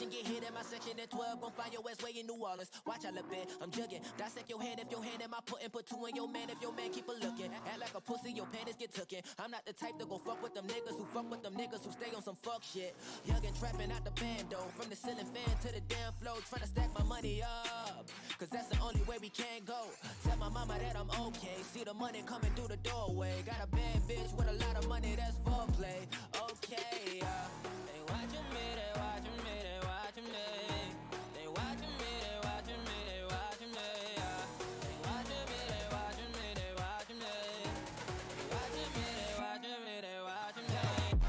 section, get hit in my section. At 12, gon' find your ass way in New Orleans. Watch I look bad, I'm jugging. Dissect your hand if your hand in my put and put two in your man if your man keep a looking. Act like a pussy, your panties get tooken. I'm not the type to go fuck with them niggas who fuck with them niggas who stay on some fuck shit. Young and trapping out the bando, from the ceiling fan to the damn floor, trying to stack my money up, cause that's the only way we can go. Tell my mama that I'm okay, see the money coming through the doorway. Got a bad bitch with a lot of money, that's foreplay. Okay, they watching me, they watching me, they watching me. They watching me, they watching me, they watching me. They watching me, they watching me, they watching me. They watching me, they watching me, they watching me.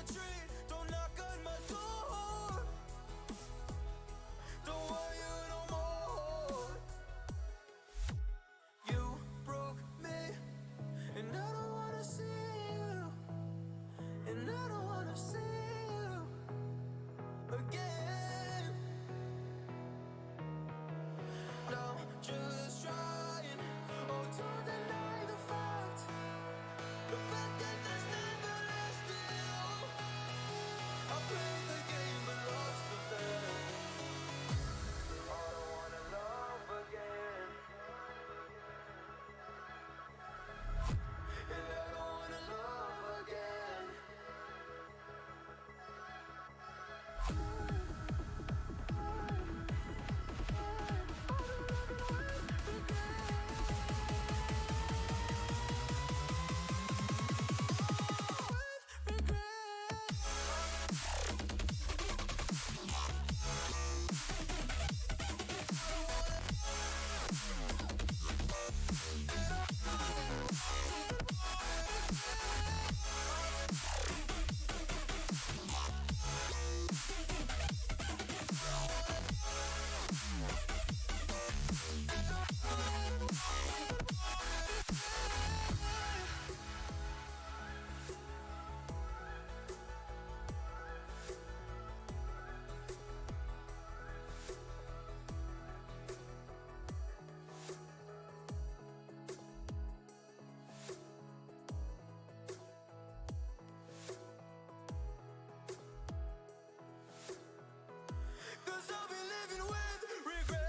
tree, don't knock on my door. Don't want you no more. You broke me, and I don't wanna see you, and I don't wanna see you again. No, just trying, oh, to deny the fact that this never lasted. I played the game but lost the bet. I don't wanna love again. Yeah, I don't wanna love again. Cause I'll be living with regret.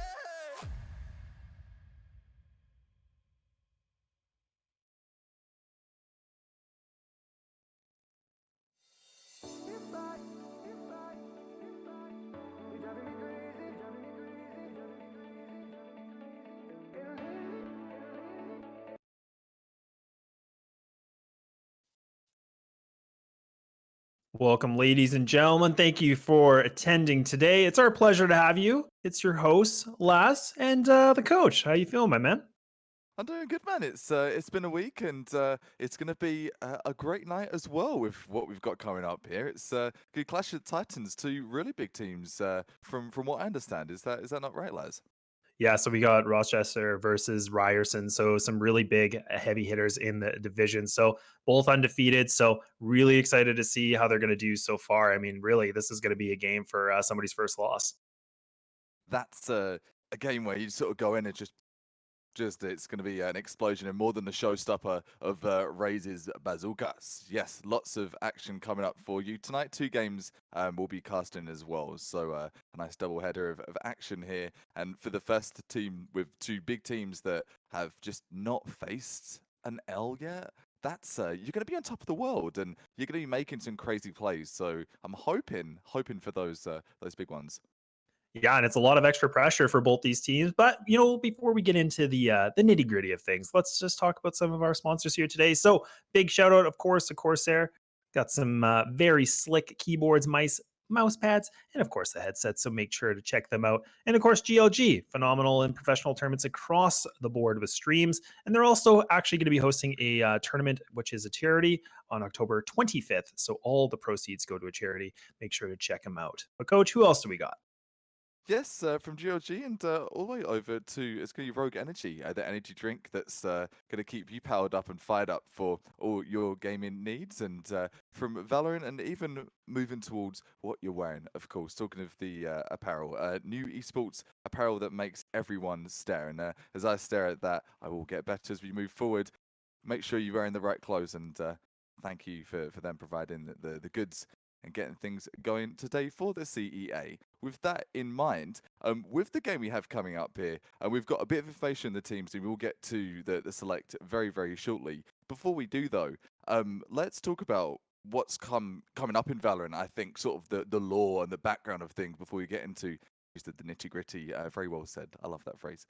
You're driving me crazy, driving me crazy, driving me crazy. Welcome, ladies and gentlemen. Thank you for attending today. It's our pleasure to have you. It's your host, Las, and the coach. How you feeling, my man? I'm doing good, man. It's been a week, and it's going to be a great night as well with what we've got coming up here. It's good Clash of Titans, two really big teams. From what I understand, is that not right, Laz? Yeah, so we got Rochester versus Ryerson. So some really big heavy hitters in the division. So both undefeated. So really excited to see how they're going to do so far. I mean, really, this is going to be a game for somebody's first loss. That's a game where you sort of go in and just it's going to be an explosion and more than the showstopper of Raises bazookas. Yes, lots of action coming up for you tonight. Two games will be casting as well, so a nice double header of action here. And for the first team with two big teams that have just not faced an L yet. That's you're going to be on top of the world, and you're going to be making some crazy plays. So I'm hoping for those big ones. Yeah, and it's a lot of extra pressure for both these teams. But before we get into the nitty gritty of things, let's just talk about some of our sponsors here today. So, big shout out, of course, to Corsair. Got some very slick keyboards, mice, mouse pads, and of course the headsets. So make sure to check them out. And of course, GLG, phenomenal in professional tournaments across the board with streams. And they're also actually going to be hosting a tournament, which is a charity, on October 25th. So all the proceeds go to a charity. Make sure to check them out. But coach, who else do we got? Yes, from GLG and all the way over to it's going to be Rogue Energy, the energy drink that's going to keep you powered up and fired up for all your gaming needs. And from Valorant and even moving towards what you're wearing, of course, talking of the apparel, new esports apparel that makes everyone stare. And as I stare at that, I will get better as we move forward. Make sure you're wearing the right clothes and thank you for them providing the goods and getting things going today for the CEA. With that in mind, with the game we have coming up here, and we've got a bit of information on the teams, and we'll get to the select very, very shortly. Before we do, though, let's talk about what's coming up in Valorant. I think sort of the lore and the background of things before we get into just the nitty gritty. Very well said. I love that phrase.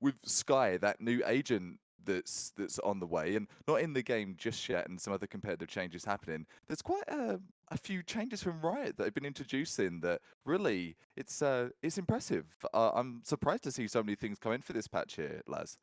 With Sky, that new agent that's on the way and not in the game just yet, and some other competitive changes happening. There's quite a few changes from Riot that have been introducing that really it's impressive. I'm surprised to see so many things come in for this patch here, Laz.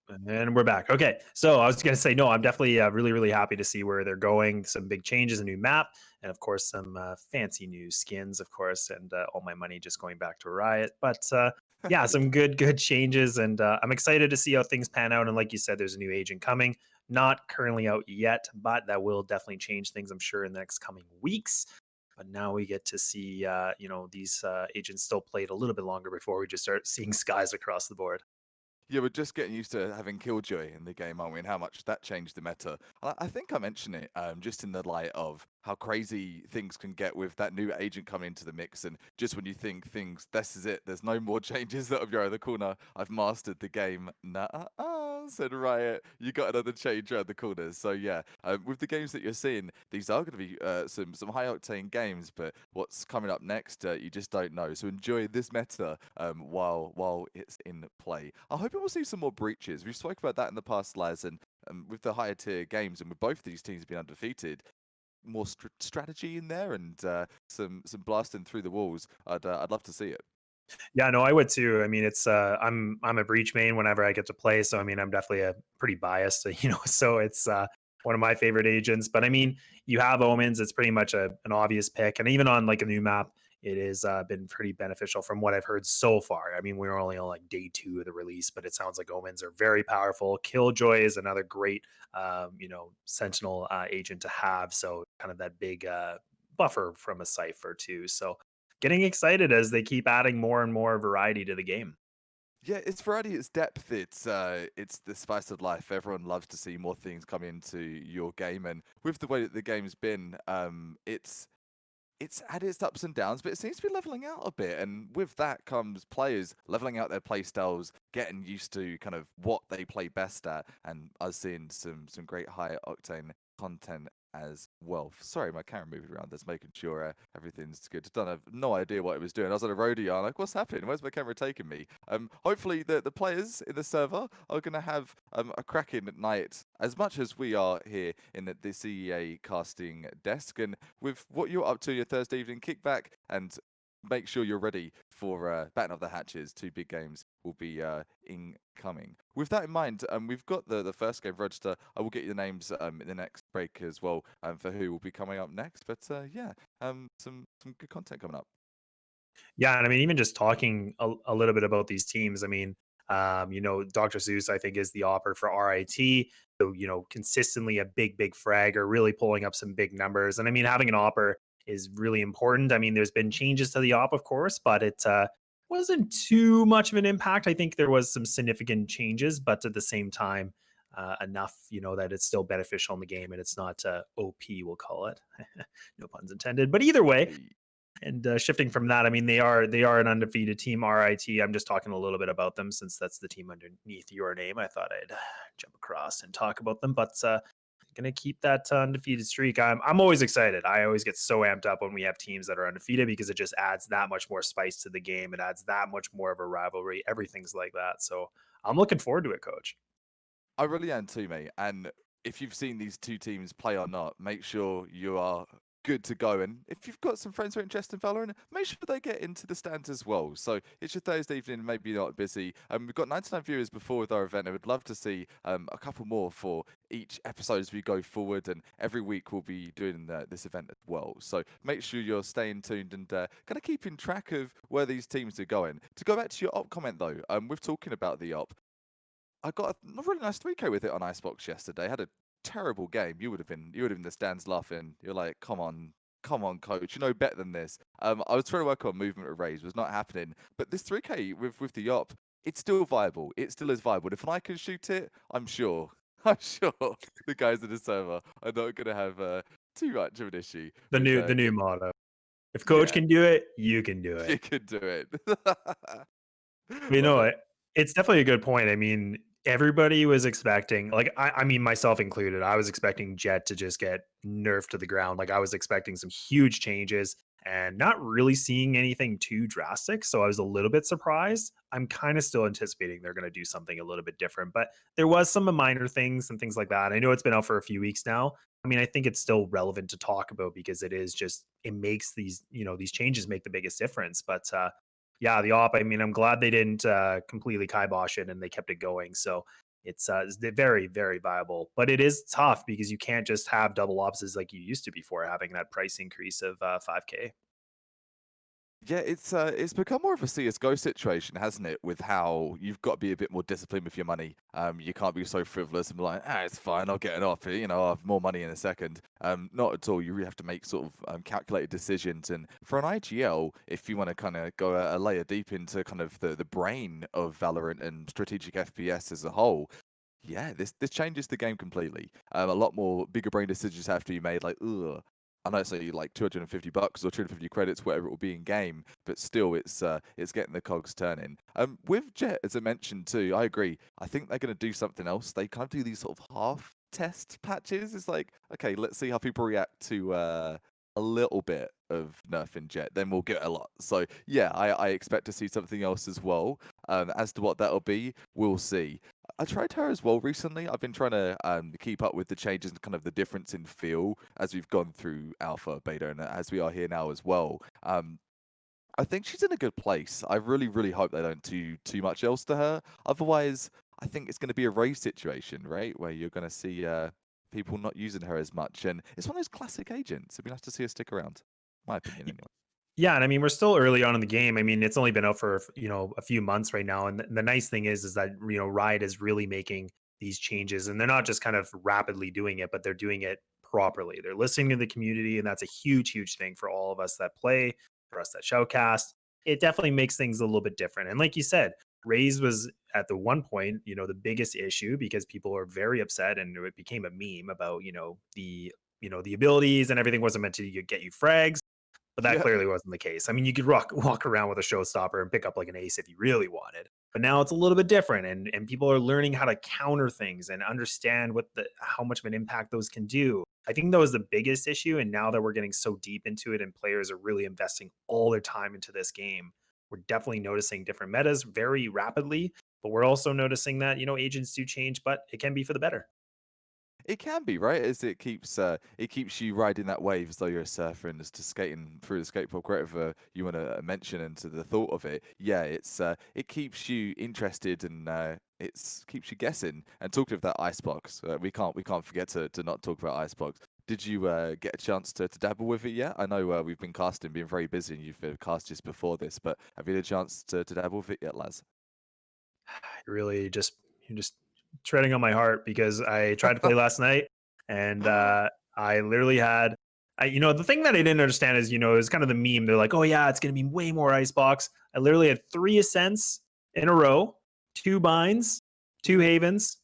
And we're back. Okay. So I was going to say, no, I'm definitely really, really happy to see where they're going. Some big changes, a new map, and of course, some fancy new skins, of course, and all my money just going back to Riot. But yeah, Yeah. some good changes. And I'm excited to see how things pan out. And like you said, there's a new agent coming, not currently out yet, but that will definitely change things, I'm sure, in the next coming weeks. But now we get to see, these agents still played a little bit longer before we just start seeing skies across the board. Yeah, we're just getting used to having Killjoy in the game, aren't we? And how much that changed the meta. I think I mentioned it just in the light of how crazy things can get with that new agent coming into the mix. And just when you think things, this is it, there's no more changes that of around the corner. I've mastered the game. Nah, said Riot. You got another change around the corners. So yeah, with the games that you're seeing, these are going to be some high octane games. But what's coming up next, you just don't know. So enjoy this meta while it's in play. I hope we'll see some more breaches. We've spoke about that in the past, Laz, and with the higher tier games, and with both these teams being undefeated, more strategy in there and some blasting through the walls. I'd love to see it. Yeah, no, I would too. I mean, it's I'm a breach main whenever I get to play, so I mean, I'm definitely a pretty biased, so it's one of my favorite agents. But I mean, you have omens, it's pretty much an obvious pick, and even on like a new map, it has been pretty beneficial from what I've heard so far. I mean, we're only on like day 2 of the release, but it sounds like omens are very powerful. Killjoy is another great sentinel agent to have, so kind of that big buffer from a cipher too. So getting excited as they keep adding more and more variety to the game. Yeah, it's variety, it's depth, it's the spice of life. Everyone loves to see more things come into your game, and with the way that the game's been, it's had its ups and downs, but it seems to be leveling out a bit. And with that comes players leveling out their play styles, getting used to kind of what they play best at, and us seeing some great high octane content as well. Sorry, my camera moved around. That's making sure everything's good. Don't have no idea what it was doing. I was on a rodeo. I'm like, what's happening? Where's my camera taking me? Hopefully the players in the server are going to have a cracking night as much as we are here in the CEA casting desk. And with what you're up to your Thursday evening kickback, and make sure you're ready for batting of the hatches. 2 big games will be incoming. With that in mind, we've got the first game, Rochester. I will get you the names in the next break as well for who will be coming up next. But yeah, some good content coming up. Yeah, and I mean, even just talking a little bit about these teams, I mean, Dr. Seuss, I think, is the opera for RIT. So, consistently a big fragger, really pulling up some big numbers. And I mean, having an opera is really important. I mean, there's been changes to the op, of course, but it wasn't too much of an impact. I think there was some significant changes, but at the same time, enough, that it's still beneficial in the game and it's not OP, we'll call it. No puns intended. But either way, Hey. and shifting from that, I mean, they are an undefeated team, RIT. I'm just talking a little bit about them since that's the team underneath your name. I thought I'd jump across and talk about them, but gonna keep that undefeated streak. I'm always excited. I always get so amped up when we have teams that are undefeated because it just adds that much more spice to the game. It adds that much more of a rivalry. Everything's like that. So I'm looking forward to it, Coach. I really am too, mate. And if you've seen these 2 teams play or not, make sure you are good to go. And if you've got some friends who are interested in Valorant, make sure they get into the stands as well. So it's your Thursday evening, maybe you're not busy. We've got 99 viewers before with our event. I would love to see a couple more for each episode as we go forward. And every week we'll be doing this event as well. So make sure you're staying tuned and kind of keeping track of where these teams are going. To go back to your op comment though, we're talking about the op. I got a really nice 3K with it on Icebox yesterday. Had a terrible game. You would have been in the stands laughing. You're like, come on, coach. You know better than this. I was trying to work on movement arrays, was not happening. But this 3K with the op, it's still viable. It still is viable. If I can shoot it, I'm sure. I'm sure the guys in the server are not gonna have too much of an issue The with new the new getting. motto. If Coach Yeah, can do it, you can do you it. can do it. You Love know it. what? It's definitely a good point. I mean, everybody was expecting, like, I mean, myself included, I was expecting Jet to just get nerfed to the ground. Like, I was expecting some huge changes and not really seeing anything too drastic. So I was a little bit surprised. I'm kind of still anticipating they're going to do something a little bit different, but there was some minor things and things like that. I know it's been out for a few weeks now. I mean, I think it's still relevant to talk about because it is just, it makes these changes make the biggest difference. But yeah, the op. I mean, I'm glad they didn't completely kibosh it and they kept it going. So It's very, very viable. But it is tough because you can't just have double ops like you used to before having that price increase of 5K. Yeah, it's become more of a CS:GO situation, hasn't it? With how you've got to be a bit more disciplined with your money. You can't be so frivolous and be like, it's fine, I'll get it off. I'll have more money in a second. Not at all. You really have to make sort of calculated decisions. And for an IGL, if you want to kind of go a layer deep into kind of the brain of Valorant and strategic FPS as a whole, yeah, this changes the game completely. A lot more bigger brain decisions have to be made. Like, ugh, I know it's only like $250 or 250 credits, whatever it will be in game, but still, it's getting the cogs turning. With Jet, as I mentioned too, I agree. I think they're going to do something else. They kind of do these sort of half test patches. It's like, okay, let's see how people react to a little bit of nerf in Jet, then we'll get a lot. So yeah, I expect to see something else as well. As to what that'll be, we'll see. I tried her as well recently. I've been trying to keep up with the changes and kind of the difference in feel as we've gone through alpha, beta, and as we are here now as well. I think she's in a good place. I really, really hope they don't do too much else to her. Otherwise, I think it's going to be a race situation, right? Where you're going to see people not using her as much. And it's one of those classic agents. It'd be nice to see her stick around. My opinion, anyway. Yeah, and I mean we're still early on in the game. I mean it's only been out for a few months right now, and the nice thing is that Riot is really making these changes, and they're not just kind of rapidly doing it, but they're doing it properly. They're listening to the community, and that's a huge, huge thing for all of us that play, for us that shoutcast. It definitely makes things a little bit different. And like you said, Raze was at the one point, the biggest issue because people are very upset, and it became a meme about the abilities and everything wasn't meant to get you frags, but that Yeah. clearly wasn't the case. I mean, you could walk around with a showstopper and pick up like an ace if you really wanted. But now it's a little bit different, and people are learning how to counter things and understand how much of an impact those can do. I think that was the biggest issue, and now that we're getting so deep into it and players are really investing all their time into this game, we're definitely noticing different metas very rapidly. But we're also noticing that agents do change, but it can be for the better. It can be, right? As it keeps you riding that wave as though you're a surfer and just skating through the skateboard, whatever you want to mention into the thought of it. Yeah, it keeps you interested and it's keeps you guessing. And talking of that icebox, we can't forget to not talk about icebox. Did you get a chance to dabble with it yet? I know we've been casting, being very busy, and you've cast just before this, but have you had a chance to dabble with it yet, Laz? Really just you're just treading on my heart because I tried to play last night, and I literally had the thing that I didn't understand is it was kind of the meme. They're like, oh yeah, it's gonna be way more icebox. I literally had 3 ascents in a row, 2 binds, 2 havens,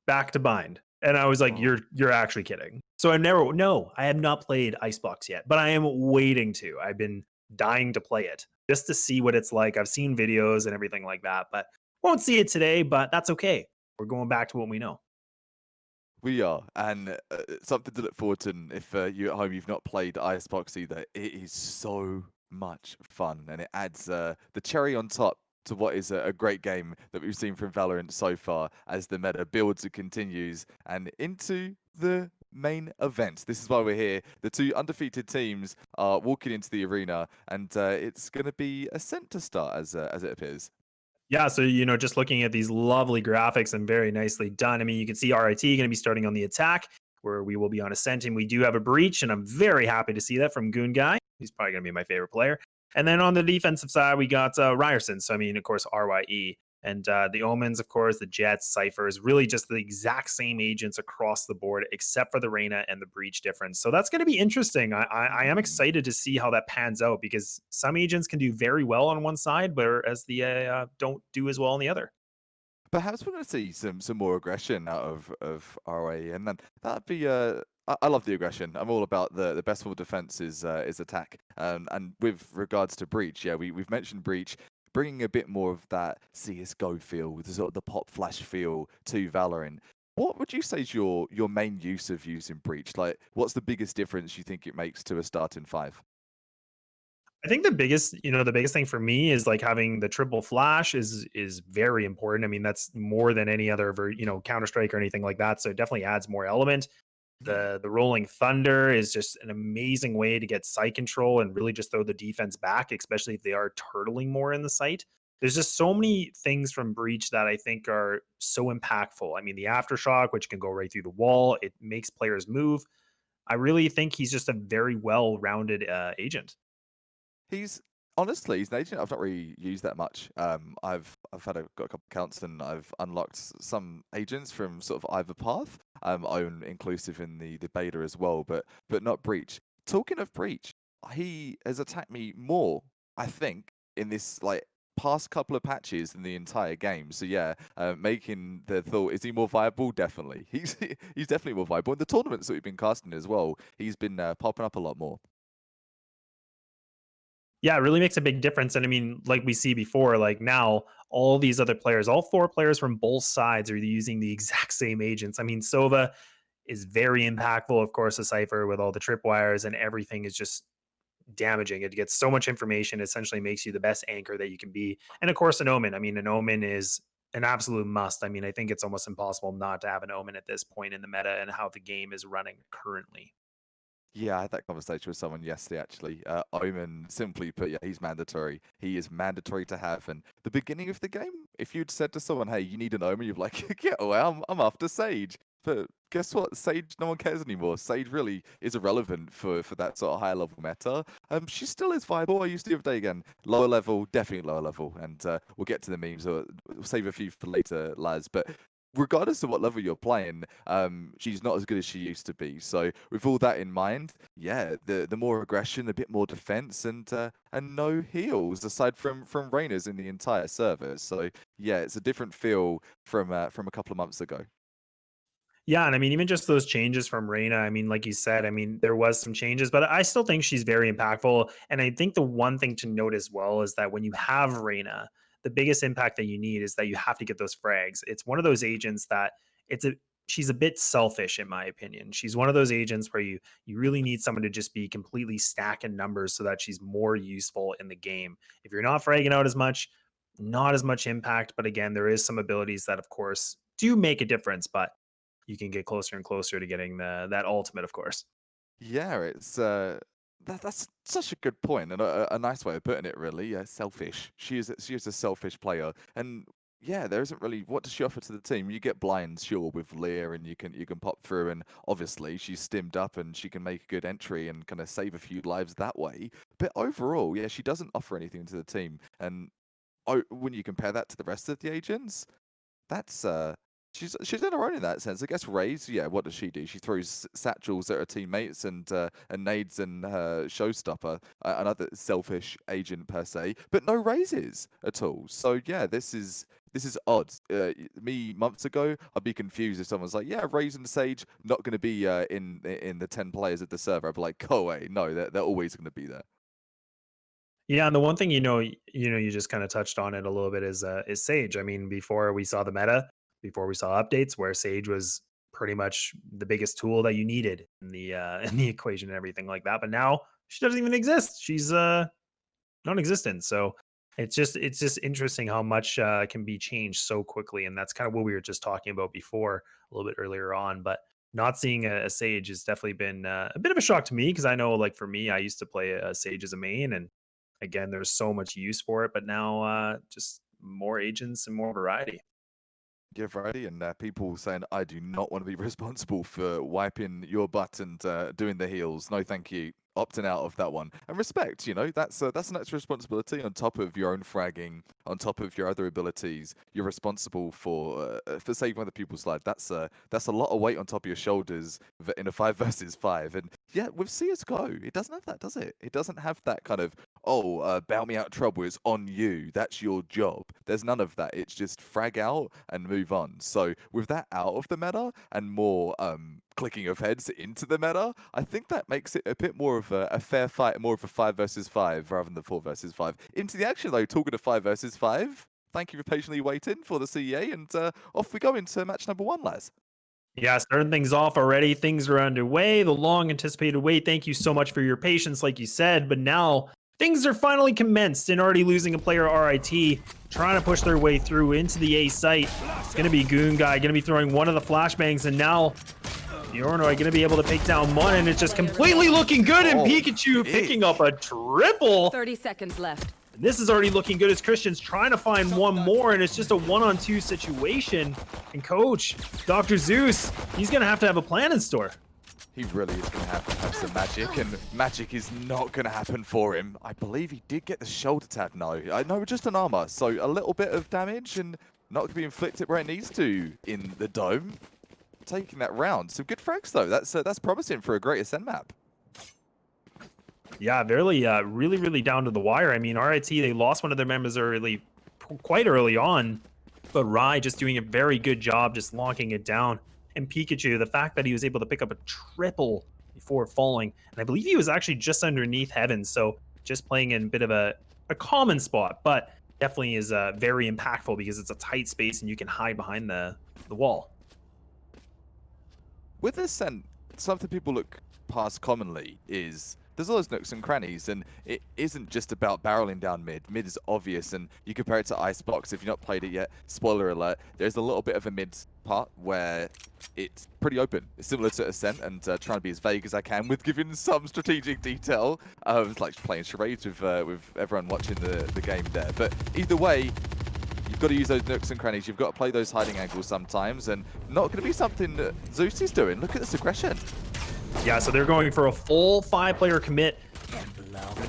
back to bind. And I was like, Oh. you're actually kidding. So I have not played Icebox yet, but I am waiting to. I've been dying to play it just to see what it's like. I've seen videos and everything like that, but won't see it today, but that's okay. We're going back to what we know. We are, and something to look forward to. And if you at home you've not played Icebox either, it is so much fun, and it adds the cherry on top to what is a great game that we've seen from Valorant so far as the meta builds and continues, and into the main event. This is why we're here. The two undefeated teams are walking into the arena, and it's going to be a Ascent to start as it appears. Yeah, so just looking at these lovely graphics and very nicely done. I mean, you can see RIT going to be starting on the attack, where we will be on Ascent, and we do have a breach, and I'm very happy to see that from Goon Guy. He's probably going to be my favorite player. And then on the defensive side, we got Ryerson. So I mean, of course, RYE. And the Omens, of course, the Jets, Cyphers, really just the exact same agents across the board, except for the Reyna and the Breach difference. So that's going to be interesting. I am Mm. excited to see how that pans out because some agents can do very well on one side, whereas the don't do as well on the other. Perhaps we're going to see some more aggression out of RA, and then that'd be I love the aggression. I'm all about the best form of defense is attack. And with regards to breach, yeah, we've mentioned breach. Bringing a bit more of that CS:GO feel, with the sort of the pop flash feel to Valorant. What would you say is your main use of using breach? Like, what's the biggest difference you think it makes to a starting five? I think the biggest thing for me is like having the triple flash is very important. I mean, that's more than any other Counter Strike or anything like that. So it definitely adds more element. The rolling thunder is just an amazing way to get site control and really just throw the defense back, especially if they are turtling more in the site. there's just so many things from Breach that I think are so impactful. I mean, the aftershock, which can go right through the wall, it makes players move. I really think he's just a very well-rounded agent. He's he's an agent I've not really used that much. I've got a couple accounts and I've unlocked some agents from sort of either path. Own inclusive in the beta as well, but not Breach. Talking of Breach, he has attacked me more, I think, in this like past couple of patches than the entire game. So yeah, making the thought, is he more viable? Definitely. He's definitely more viable. In the tournaments that we've been casting as well, he's been popping up a lot more. Yeah, it really makes a big difference. And I mean, like we see before, like now all these other players, all 4 players from both sides are using the exact same agents. I mean, Sova is very impactful, of course, a Cypher with all the tripwires and everything is just damaging. It gets so much information, essentially makes you the best anchor that you can be. And of course, an Omen. I mean, an Omen is an absolute must. I mean, I think it's almost impossible not to have an Omen at this point in the meta and how the game is running currently. Yeah, I had that conversation with someone yesterday, actually. Omen, simply put, yeah, he's mandatory. He is mandatory to have. And the beginning of the game, if you'd said to someone, hey, you need an Omen, you'd be like, yeah, well, I'm after Sage. But guess what? Sage, no one cares anymore. Sage really is irrelevant for that sort of higher level meta. She still is viable. I used the other day again. Lower level, definitely lower level. And we'll get to the memes. We'll save a few for later, Laz. But regardless of what level you're playing, she's not as good as she used to be. So with all that in mind, yeah, the more aggression, a bit more defense, and no heals aside from Reyna's in the entire server. So yeah, it's a different feel from a couple of months ago. Yeah, and I mean, even just those changes from Reyna, I mean, like you said, I mean, there was some changes, but I still think she's very impactful. And I think the one thing to note as well is that when you have Reyna, the biggest impact that you need is that you have to get those frags. It's one of those agents that she's a bit selfish in my opinion. She's one of those agents where you really need someone to just be completely stacking numbers so that she's more useful in the game. If you're not fragging out as much, not as much impact, but again, there is some abilities that of course do make a difference, but you can get closer and closer to getting that ultimate, of course. Yeah, it's that's such a good point and a nice way of putting it. Really, selfish. She is a selfish player, and yeah, there isn't really what does she offer to the team. You get blinds, sure, with Lear, and you can pop through, and obviously she's stimmed up and she can make a good entry and kind of save a few lives that way. But overall, yeah, she doesn't offer anything to the team, and when you compare that to the rest of the agents, that's she's in her own in that sense. I guess Raze, yeah, what does she do? She throws satchels at her teammates and nades and showstopper, another selfish agent per se, but no raises at all. So yeah, this is odd. Me months ago, I'd be confused if someone's like, yeah, Raze and Sage not going to be in the 10 players at the server. I'd be like, go away. No, they're always going to be there. Yeah, and the one thing you just kind of touched on it a little bit is Sage. I mean, before we saw the meta, before we saw updates, where Sage was pretty much the biggest tool that you needed in the in the equation and everything like that. But now she doesn't even exist. She's non-existent. So it's just interesting how much can be changed so quickly, and that's kind of what we were just talking about before a little bit earlier on. But not seeing a Sage has definitely been a bit of a shock to me because I know, like for me, I used to play a Sage as a main, and again, there's so much use for it. But now just more agents and more variety. Yeah, variety and people saying, I do not want to be responsible for wiping your butt and doing the heals. No, thank you. Opting out of that one. And respect, that's an extra responsibility on top of your own fragging, on top of your other abilities. You're responsible for saving other people's lives. That's a lot of weight on top of your shoulders in a 5 versus 5. And yeah, with CSGO, it doesn't have that, does it? It doesn't have that kind of, bail me out of trouble. It's on you. That's your job. There's none of that. It's just frag out and move on. So with that out of the meta and more clicking of heads into the meta, I think that makes it a bit more of a fair fight, more of a 5 versus 5 rather than the 4 versus 5. Into the action though, talking of 5 versus 5, thank you for patiently waiting for the CEA, and off we go into match number 1, Laz. Yeah, starting things off already. Things are underway. The long anticipated wait. Thank you so much for your patience, like you said. But now things are finally commenced and already losing a player RIT, trying to push their way through into the A site. It's going to be Goon Guy, going to be throwing one of the flashbangs, and now Yornoi going to be able to take down one, and it's just completely looking good, and Pikachu picking up a triple. 30 seconds left. And this is already looking good as Christian's trying to find one more, and it's just a 1-on-2 situation. And coach, Dr. Zeus, he's going to have a plan in store. He really is going to have some magic, and magic is not going to happen for him. I believe he did get the shoulder tap. No, just an armor. So a little bit of damage and not going to be inflicted where it needs to in the dome. Taking that round. Some good frags, though. That's promising for a great Ascent map. Yeah, really down to the wire. I mean, RIT, they lost one of their members quite early on, but Rye just doing a very good job just locking it down. And Pikachu, the fact that he was able to pick up a triple before falling, and I believe he was actually just underneath Heaven, so just playing in a bit of a common spot, but definitely is very impactful because it's a tight space and you can hide behind the wall. With Ascent, something people look past commonly is there's all those nooks and crannies, and it isn't just about barreling down mid. Mid is obvious, and you compare it to Icebox. If you've not played it yet, spoiler alert, there's a little bit of a mid part where it's pretty open. It's similar to Ascent, and trying to be as vague as I can with giving some strategic detail. Like playing charades with everyone watching the game there. But either way, you've got to use those nooks and crannies. You've got to play those hiding angles sometimes, and not going to be something that Zeus is doing. Look at this aggression. Yeah, so they're going for a full 5-player commit.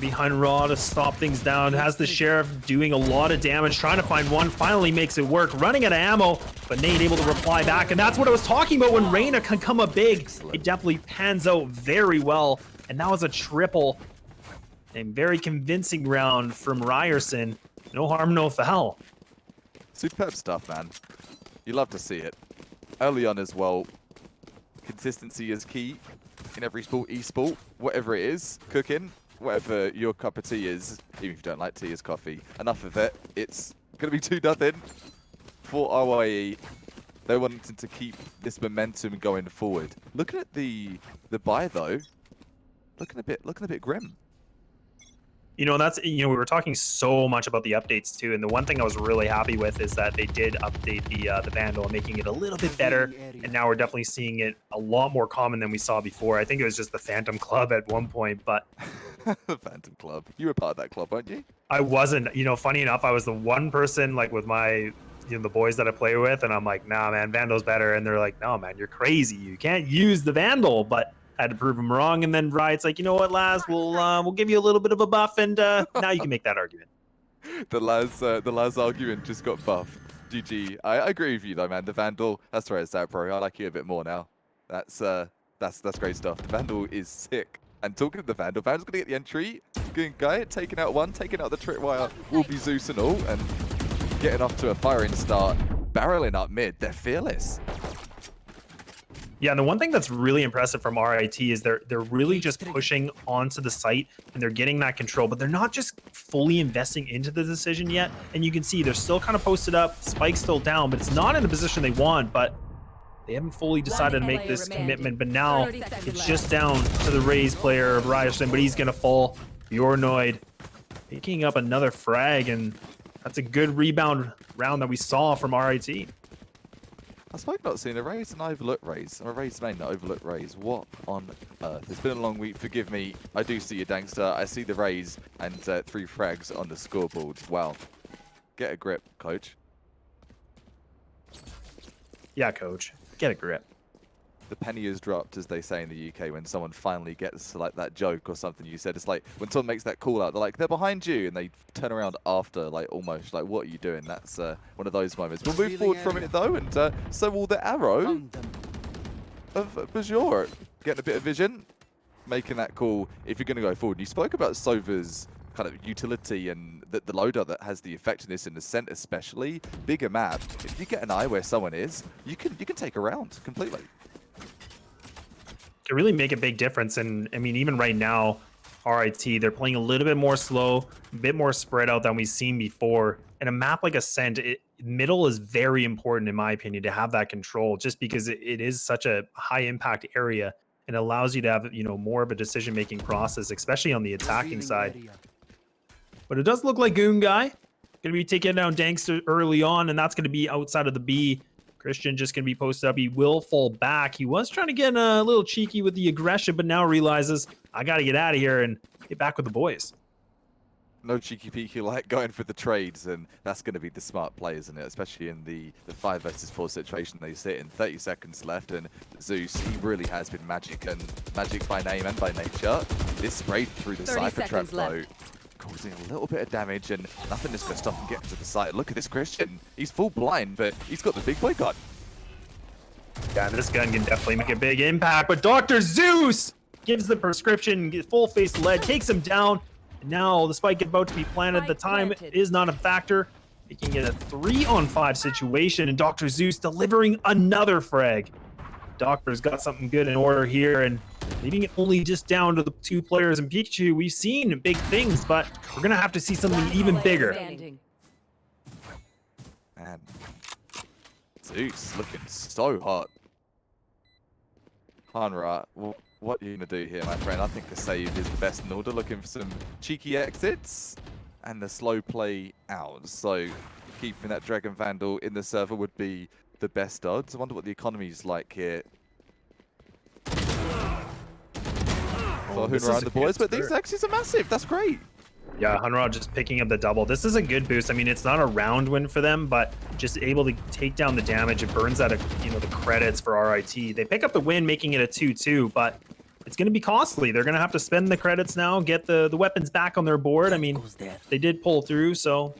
Behind Raw to stop things down. Has the Sheriff doing a lot of damage, trying to find one, finally makes it work. Running out of ammo, but Nate able to reply back. And that's what I was talking about when Reyna can come up big. It definitely pans out very well. And that was a triple. A very convincing round from Ryerson. No harm, no foul. Superb stuff, man. You love to see it. Early on as well, consistency is key in every sport, e-sport, whatever it is, cooking, whatever your cup of tea is, even if you don't like tea, is coffee. Enough of it. It's going to be 2-0 for RYE. They're wanting to keep this momentum going forward. Looking at the buy though, looking a bit grim. You know, we were talking so much about the updates too, and the one thing I was really happy with is that they did update the Vandal, making it a little bit better, and now we're definitely seeing it a lot more common than we saw before. I think it was just the Phantom Club at one point, but... The Phantom Club. You were part of that club, weren't you? I wasn't. You know, funny enough, I was the one person, like, with my... the boys that I play with, and I'm like, nah, man, Vandal's better, and they're like, no, man, you're crazy. You can't use the Vandal, but... I had to prove him wrong, and then Riot's like, you know what, Laz, we'll give you a little bit of a buff, and now you can make that argument. The Laz argument just got buffed. GG. I agree with you though, man. The Vandal, that's where it's at, bro. I like you a bit more now. That's great stuff. The Vandal is sick. And talking of the Vandal's gonna get the entry. Good guy, taking out one, taking out the tripwire. Will be Zeus and all, and getting off to a firing start. Barreling up mid. They're fearless. Yeah, and the one thing that's really impressive from RIT is they're really just pushing onto the site, and they're getting that control, but they're not just fully investing into the decision yet. And you can see they're still kind of posted up, Spike's still down, but it's not in the position they want, but they haven't fully decided to make this commitment. But now it's just down to the Rays player of Ryerson, but he's going to fall. Yornoid picking up another frag, and that's a good rebound round that we saw from RIT. I spoke not seeing a Rays and overlook Rays. I'm a Rays main that overlook Rays. What on earth? It's been a long week, forgive me. I do see you, Dankster. I see the Rays and 3 frags on the scoreboard. Wow. Get a grip, coach. Yeah, coach. Get a grip. The penny is dropped, as they say in the UK, when someone finally gets like that joke or something you said. It's like when someone makes that call out, they're like, they're behind you, and they turn around after, like almost like, what are you doing? That's one of those moments. We'll move forward from it though, and so will the arrow of Bajor getting a bit of vision, making that call if you're going to go forward. You spoke about Sova's kind of utility and the loader that has the effectiveness in the Ascent, especially bigger map. If you get an eye where someone is, you can take a round completely. It really make a big difference. And I mean, even right now, RIT, they're playing a little bit more slow, a bit more spread out than we've seen before. And a map like Ascent, middle is very important, in my opinion, to have that control, just because it is such a high impact area and allows you to have, you know, more of a decision-making process, especially on the attacking side. But it does look like Goon Guy going to be taking down Dankster early on, and that's going to be outside of the B. Christian just going to be posted up. He will fall back. He was trying to get a little cheeky with the aggression, but now realizes, I got to get out of here and get back with the boys. No cheeky peeky like going for the trades, and that's going to be the smart play, isn't it? Especially in the 5 versus 4 situation they sit in. 30 seconds left, and Zeus, he really has been magic, and magic by name and by nature. This sprayed through the Cypher trap though, causing a little bit of damage, and nothing is going to stop him getting to the site. Look at this Christian. He's full blind, but he's got the big boy gun. Yeah, this gun can definitely make a big impact, but Dr. Zeus gives the prescription, full face lead, takes him down. Now the spike is about to be planted. The time is not a factor. Making it a 3-on-5 situation, and Dr. Zeus delivering another frag. Doctor's got something good in order here, and leaving it only just down to the 2 players in Pikachu. We've seen big things, but we're gonna have to see something even bigger. Man, Zeus looking so hot. Hanra, what are you going to do here, my friend? I think the save is the best in order. Looking for some cheeky exits and the slow play out. So keeping that Dragon Vandal in the server would be the best odds. I wonder what the economy's like here. For Hunra and the boys, but these exits are massive. That's great. Yeah, Hunra just picking up the double. This is a good boost. I mean, it's not a round win for them, but just able to take down the damage. It burns out of, the credits for RIT. They pick up the win, making it a 2-2, but it's going to be costly. They're going to have to spend the credits now, get the weapons back on their board. I mean, they did pull through, so...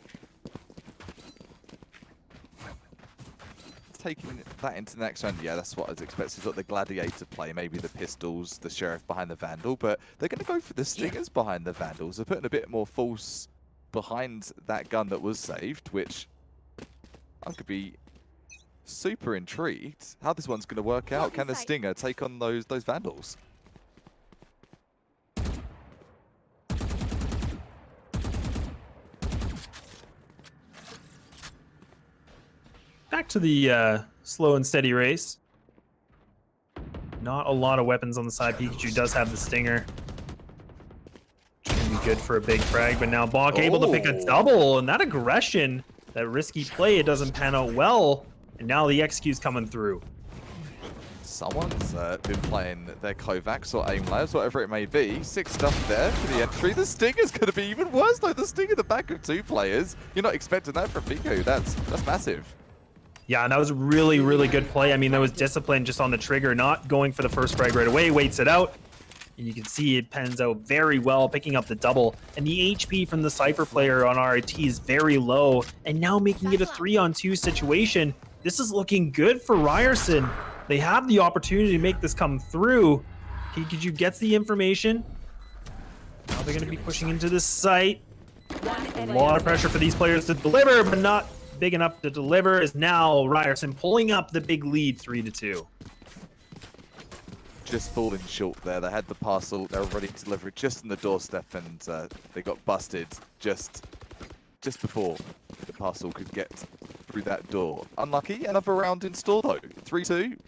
Taking that into the next round, yeah, that's what I was expecting. It's got the Gladiator play, maybe the pistols, the Sheriff behind the Vandal, but they're going to go for the Stingers behind the Vandals. They're putting a bit more force behind that gun that was saved, which I could be super intrigued how this one's going to work out. Can the Stinger take on those Vandals? Back to the slow and steady race. Not a lot of weapons on the side. Pikachu does have the Stinger. Should be good for a big frag, but now Bonk able to pick a double, and that aggression, that risky play, it doesn't pan out well. And now the XQ's coming through. Someone's been playing their Kovacs or aim labs, whatever it may be. 6 stuff there for the entry. The Stinger's going to be even worse though. The Sting in the back of 2 players. You're not expecting that from Pico. That's massive. Yeah, and that was really, really good play. I mean, there was discipline just on the trigger, not going for the first frag right away, waits it out. And you can see it pans out very well, picking up the double. And the HP from the Cypher player on RIT is very low, and now making it a 3-on-2 situation. This is looking good for Ryerson. They have the opportunity to make this come through. Pikachu gets the information. Now they're going to be pushing into this site. A lot of pressure for these players to deliver, but not big enough to deliver. Is now Ryerson pulling up the big lead, 3-2. Just falling short there. They had the parcel, they were ready to deliver it just on the doorstep, and they got busted just before the parcel could get through that door. Unlucky. Another round in store though. 3-2.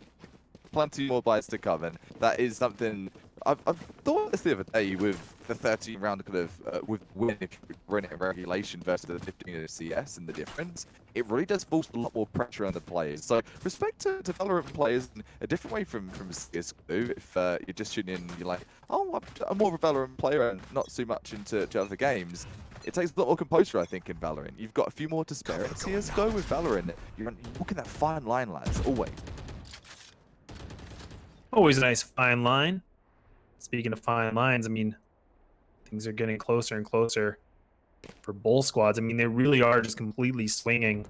Plenty more buys to come, and that is something I've thought this the other day with the 13 round kind of with win if you run it in regulation versus the 15 in CS and the difference. It really does force a lot more pressure on the players. So respect to Valorant players in a different way from CS. If you're just tuning in, you're like, oh, I'm more of a Valorant player and not too much into other games. It takes a lot more composure, I think, in Valorant. You've got a few more to spare. In CSGO with Valorant, you're walking that fine line, lads, always. Always a nice fine line. Speaking of fine lines, I mean, things are getting closer and closer for both squads. I mean, they really are just completely swinging.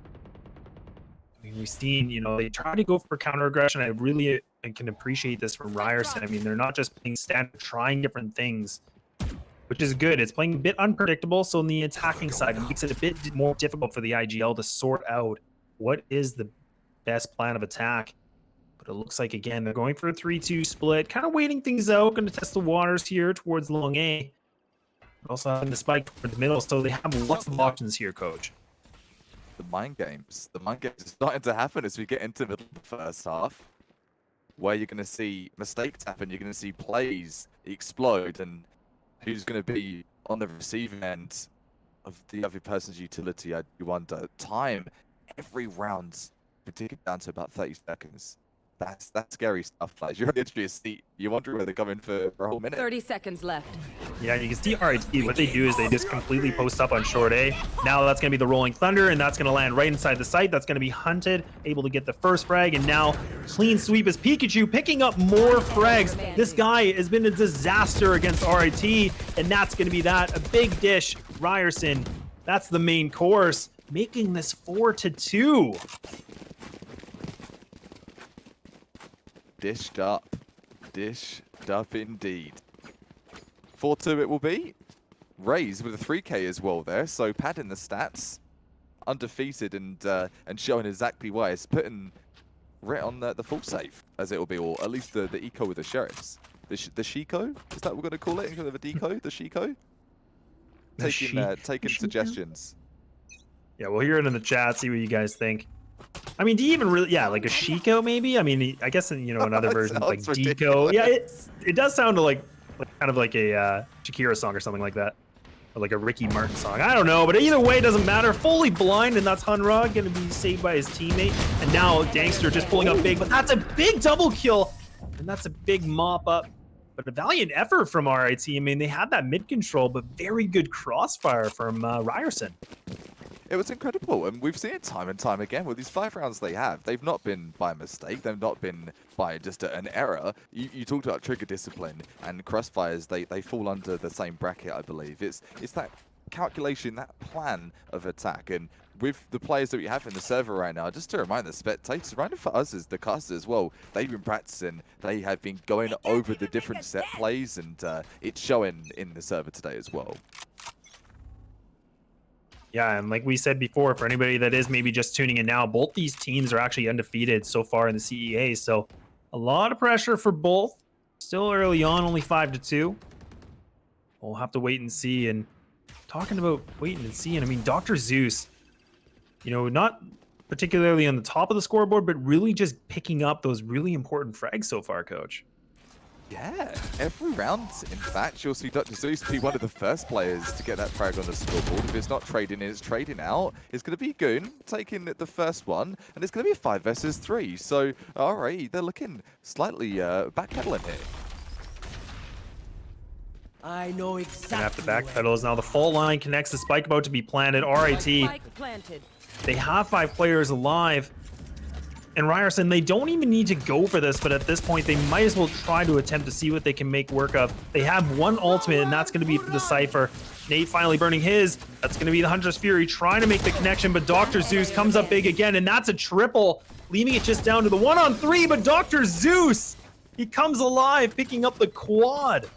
I mean, we've seen, they try to go for counter aggression. I can appreciate this from Ryerson. I mean, they're not just playing standard, trying different things, which is good. It's playing a bit unpredictable, so on the attacking side, it makes it a bit more difficult for the IGL to sort out what is the best plan of attack. But it looks like, again, they're going for a 3-2 split, kind of waiting things out, going to test the waters here towards long A. Also having the spike toward the middle, so they have lots of options here, Coach. The mind games are starting to happen as we get into the middle of the first half, where you're going to see mistakes happen, you're going to see plays explode, and who's going to be on the receiving end of the other person's utility, you wonder. Time, every round's particularly down to about 30 seconds. That's scary stuff. Like you're literally a seat. You wonder where they're coming for a whole minute. 30 seconds left. Yeah, you can see RIT, what they do is they just completely post up on short A. Now that's going to be the Rolling Thunder, and that's going to land right inside the site. That's going to be Hunted, able to get the first frag, and now clean sweep is Pikachu picking up more frags. This guy has been a disaster against RIT, and that's going to be that. A big dish. Ryerson, that's the main course, making this 4-2. Dished up indeed. 4-2 it will be. Rays with a 3K as well there, so padding the stats, undefeated and showing exactly why. It's putting right on the full save, as it will be, or at least the eco with the sheriffs. The Shiko? Is that what we're going to call it? Instead of a deco? The Shiko? Taking suggestions. Yeah, we'll hear it in the chat, see what you guys think. I mean, do you even really, yeah, like a Shiko maybe? I mean, I guess in, another version like Deco. Yeah, it does sound like kind of like a Shakira song or something like that. Or like a Ricky Martin song. I don't know, but either way, it doesn't matter. Fully blind, and that's Hunrod going to be saved by his teammate. And now Dankster just pulling up big, but that's a big double kill. And that's a big mop up. But a valiant effort from RIT. I mean, they had that mid control, but very good crossfire from Ryerson. It was incredible, and we've seen it time and time again with these 5 rounds they have. They've not been by mistake. They've not been by just an error. You talked about trigger discipline, and crossfires, they fall under the same bracket, I believe. It's that calculation, that plan of attack, and with the players that we have in the server right now, just to remind the spectators, remind for us as the casters as well, they've been practicing, they have been going over the different set plays, and it's showing in the server today as well. Yeah, and like we said before, for anybody that is maybe just tuning in now, both these teams are actually undefeated so far in the CEA, so a lot of pressure for both. Still early on, only 5-2. We'll have to wait and see. And talking about waiting and seeing, I mean, Dr. Zeus, not particularly on the top of the scoreboard, but really just picking up those really important frags so far, Coach. Yeah, every round, in fact, you'll see Dr. Zeus be one of the first players to get that frag on the scoreboard. If it's not trading in, it's trading out. It's going to be Goon taking the first one, and it's going to be a 5 versus 3. So, all right, they're looking slightly backpedaling here. I know exactly. Gonna have to backpedal as now the fall line connects. The spike about to be planted. RIT, they have 5 players alive. And Ryerson, they don't even need to go for this, but at this point, they might as well try to attempt to see what they can make work of. They have one ultimate, and that's going to be for the Cypher. Nate finally burning his. That's going to be the Hunter's Fury trying to make the connection, but Dr. Zeus comes up big again, and that's a triple, leaving it just down to the 1-on-3, but Dr. Zeus, he comes alive, picking up the quad.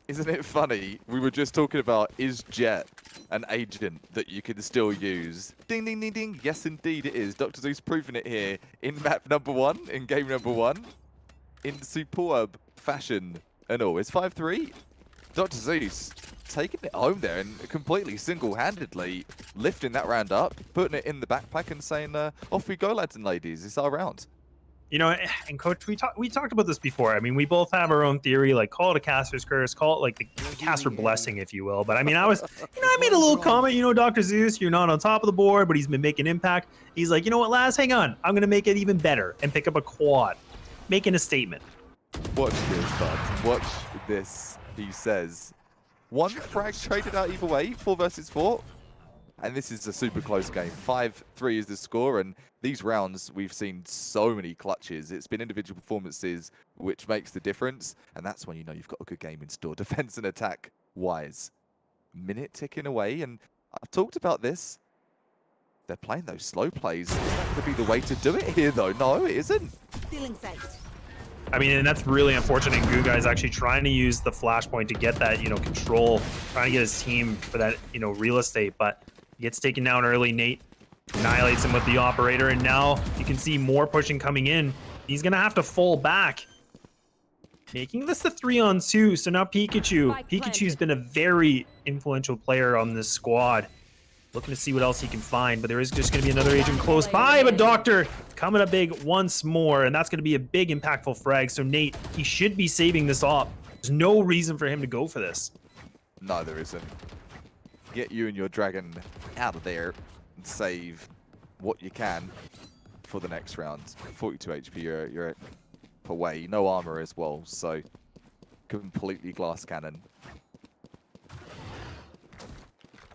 Isn't it funny? We were just talking about, is Jet an agent that you can still use? Ding, ding, ding, ding. Yes, indeed it is. Dr. Zeus proving it here in map number 1, in game number 1, in superb fashion and all. It's 5-3. Dr. Zeus taking it home there and completely single-handedly lifting that round up, putting it in the backpack and saying, off we go, lads and ladies. It's our round. And Coach, we talked about this before. I mean, we both have our own theory, like call it a caster's curse, call it like the caster blessing, if you will. But I mean, I made a little comment, Dr. Zeus, you're not on top of the board, but he's been making impact. He's like, you know what, Laz, hang on. I'm going to make it even better and pick up a quad, making a statement. Watch this, bud. Watch this, he says. 1 frag traded out either way, 4 versus 4. And this is a super close game. 5-3 is the score, and these rounds, we've seen so many clutches. It's been individual performances which makes the difference, and that's when you know you've got a good game in store, defense and attack-wise. Minute ticking away, and I've talked about this. They're playing those slow plays. Is that going to be the way to do it here, though? No, it isn't. Stealing sight. I mean, and that's really unfortunate. Guga actually trying to use the flashpoint to get that, control, trying to get his team for that, real estate, but he gets taken down early. Nate annihilates him with the operator, and now you can see more pushing coming in. He's going to have to fall back, making this the 3-on-2. So now Pikachu's been a very influential player on this squad. Looking to see what else he can find, but there is just going to be another agent close by, but Doctor coming up big once more, and that's going to be a big impactful frag. So Nate, he should be saving this off. There's no reason for him to go for this. No, there isn't. Get you and your dragon out of there and save what you can for the next round. 42 HP, you're away. No armor as well, so completely glass cannon.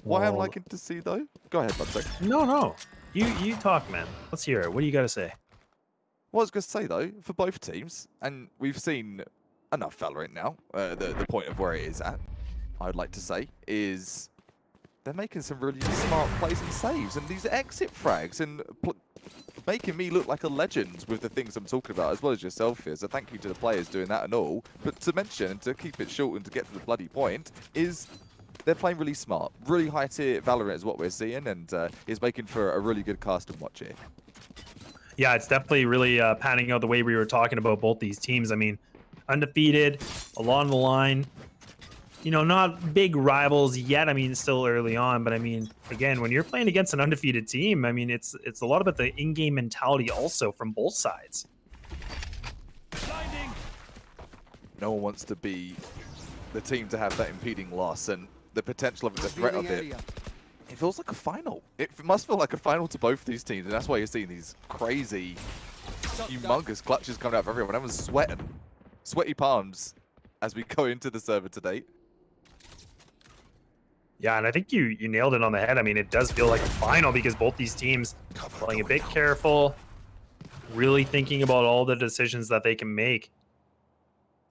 What I'm liking to see though. Go ahead, Bud. No. You talk, man. Let's hear it. What do you got to say? What I was going to say though, for both teams, and we've seen enough Valorant now. The point of where it is at, I would like to say, is they're making some really smart plays and saves, and these exit frags, and making me look like a legend with the things I'm talking about, as well as yourself here. So thank you to the players doing that and all. But to mention, and to keep it short and to get to the bloody point, is they're playing really smart. Really high tier Valorant is what we're seeing, and is making for a really good cast and watch here. Yeah, it's definitely really panning out the way we were talking about both these teams. I mean, undefeated, along the line. You know, not big rivals yet. I mean, it's still early on, but I mean, again, when you're playing against an undefeated team, I mean, it's a lot about the in-game mentality also from both sides. No one wants to be the team to have that impeding loss, and the potential of it, the threat of it. It feels like a final. It must feel like a final to both these teams, and that's why you're seeing these crazy, humongous clutches coming out of everyone. Everyone's sweating. Sweaty palms as we go into the server today. Yeah, and I think you nailed it on the head. I mean, it does feel like a final because both these teams playing a bit careful, really thinking about all the decisions that they can make.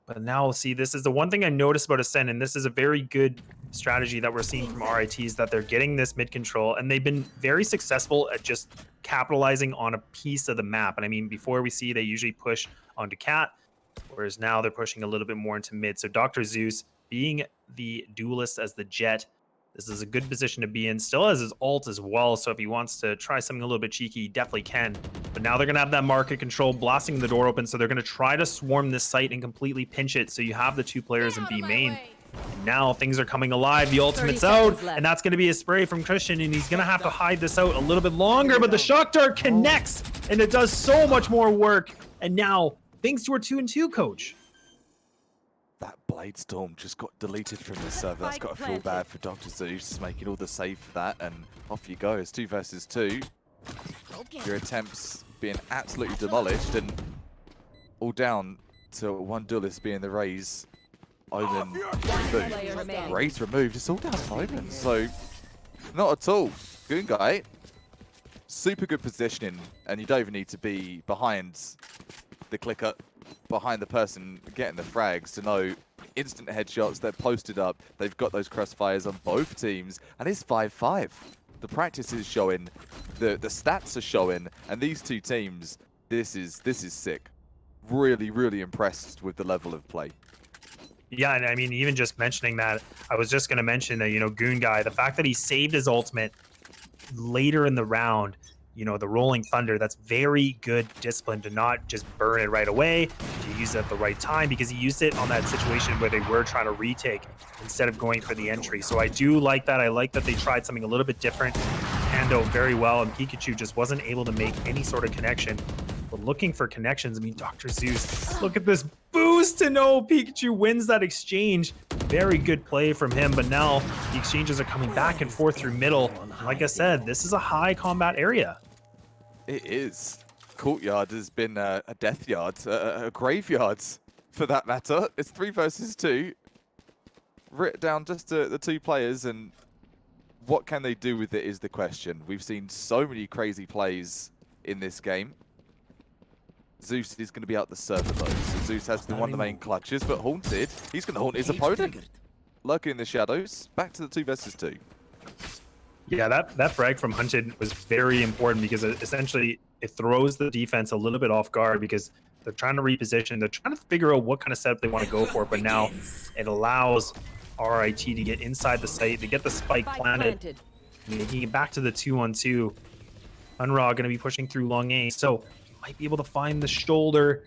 But now, see, this is the one thing I noticed about Ascend, and this is a very good strategy that we're seeing from RIT, is that they're getting this mid control, and they've been very successful at just capitalizing on a piece of the map. And I mean, before we see, they usually push onto Cat, whereas now they're pushing a little bit more into mid. So Dr. Zeus, being the duelist as the Jet, this is a good position to be in. Still has his ult as well, so if he wants to try something a little bit cheeky, he definitely can. But now they're going to have that market control, blasting the door open, so they're going to try to swarm this site and completely pinch it, so you have the two players in B main. And now things are coming alive. The ultimate's out, and that's going to be a spray from Christian, and he's going to have to hide this out a little bit longer, but the shock dart connects, and it does so much more work. And now, thanks to our 2-2 coach, that Blade Storm just got deleted from the server. That's got to feel bad for Dr. Zeus, making all the save for that, and off you go. It's 2 versus 2. Your attempts being absolutely demolished, and all down to one duelist being the Raze. Omen removed. Raze removed. It's all down to Omen, so not at all. Goon Guy, super good positioning, and you don't even need to be behind the clicker, behind the person getting the frags to know instant headshots. They're posted up. They've got those crossfires on both teams, and it's 5-5. The practice is showing, the stats are showing, and these two teams, this is sick. Really, really impressed with the level of play. Yeah, and I mean, even just mentioning that, I was just going to mention that, you know, Goon Guy, the fact that he saved his ultimate later in the round, you know, the Rolling Thunder, that's very good discipline to not just burn it right away, to use it at the right time, because he used it on that situation where they were trying to retake instead of going for the entry. So I do like that. I like that they tried something a little bit different. Hando very well, and Pikachu just wasn't able to make any sort of connection. But looking for connections, I mean, Dr. Zeus, look at this boost to know Pikachu wins that exchange. Very good play from him, but now the exchanges are coming back and forth through middle. Like I said, this is a high combat area. It is. Courtyard has been a death yard, a graveyard for that matter. It's 3 versus 2. Written down just to the two players, and what can they do with it is the question. We've seen so many crazy plays in this game. Zeus is going to be out the server though, so Zeus has been one of the main clutches, but Haunted, he's going to haunt his opponent. Lurking in the shadows, back to the 2 versus 2. Yeah, that frag from Hunted was very important because essentially it throws the defense a little bit off guard because they're trying to reposition. They're trying to figure out what kind of setup they want to go for, but now it allows RIT to get inside the site, to get the spike planted, making it back to the 2-on-2. Unraw going to be pushing through long A, so might be able to find the shoulder.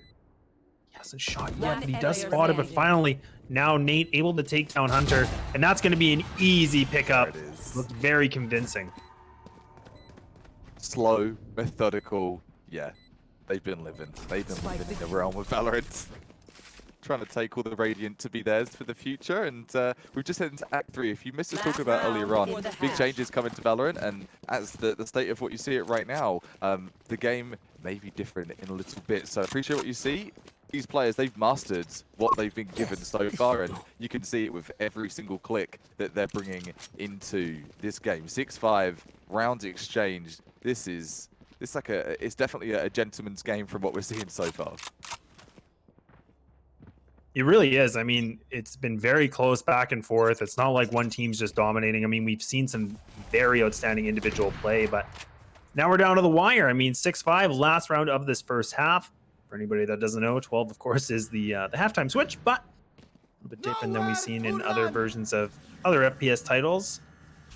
He hasn't shot yet, but he does spot it. But finally, now Nate able to take down Hunter, and that's going to be an easy pickup. Looks very convincing. Slow, methodical. Yeah, they've been living. They've been living in the realm of Valorant. Trying to take all the Radiant to be theirs for the future, and we've just headed into Act 3. If you missed us talking about earlier on, big changes coming to Valorant, and as the state of what you see it right now, the game maybe different in a little bit. So I appreciate what you see. These players, they've mastered what they've been given so far, and you can see it with every single click that they're bringing into this game. 6-5 rounds exchanged. It's definitely a gentleman's game from what we're seeing so far. It really is. I mean, it's been very close back and forth. It's not like one team's just dominating. I mean, we've seen some very outstanding individual play, but now we're down to the wire. I mean, 6-5, last round of this first half. For anybody that doesn't know, 12, of course, is the halftime switch, but a little bit different than we've seen in other versions of other FPS titles.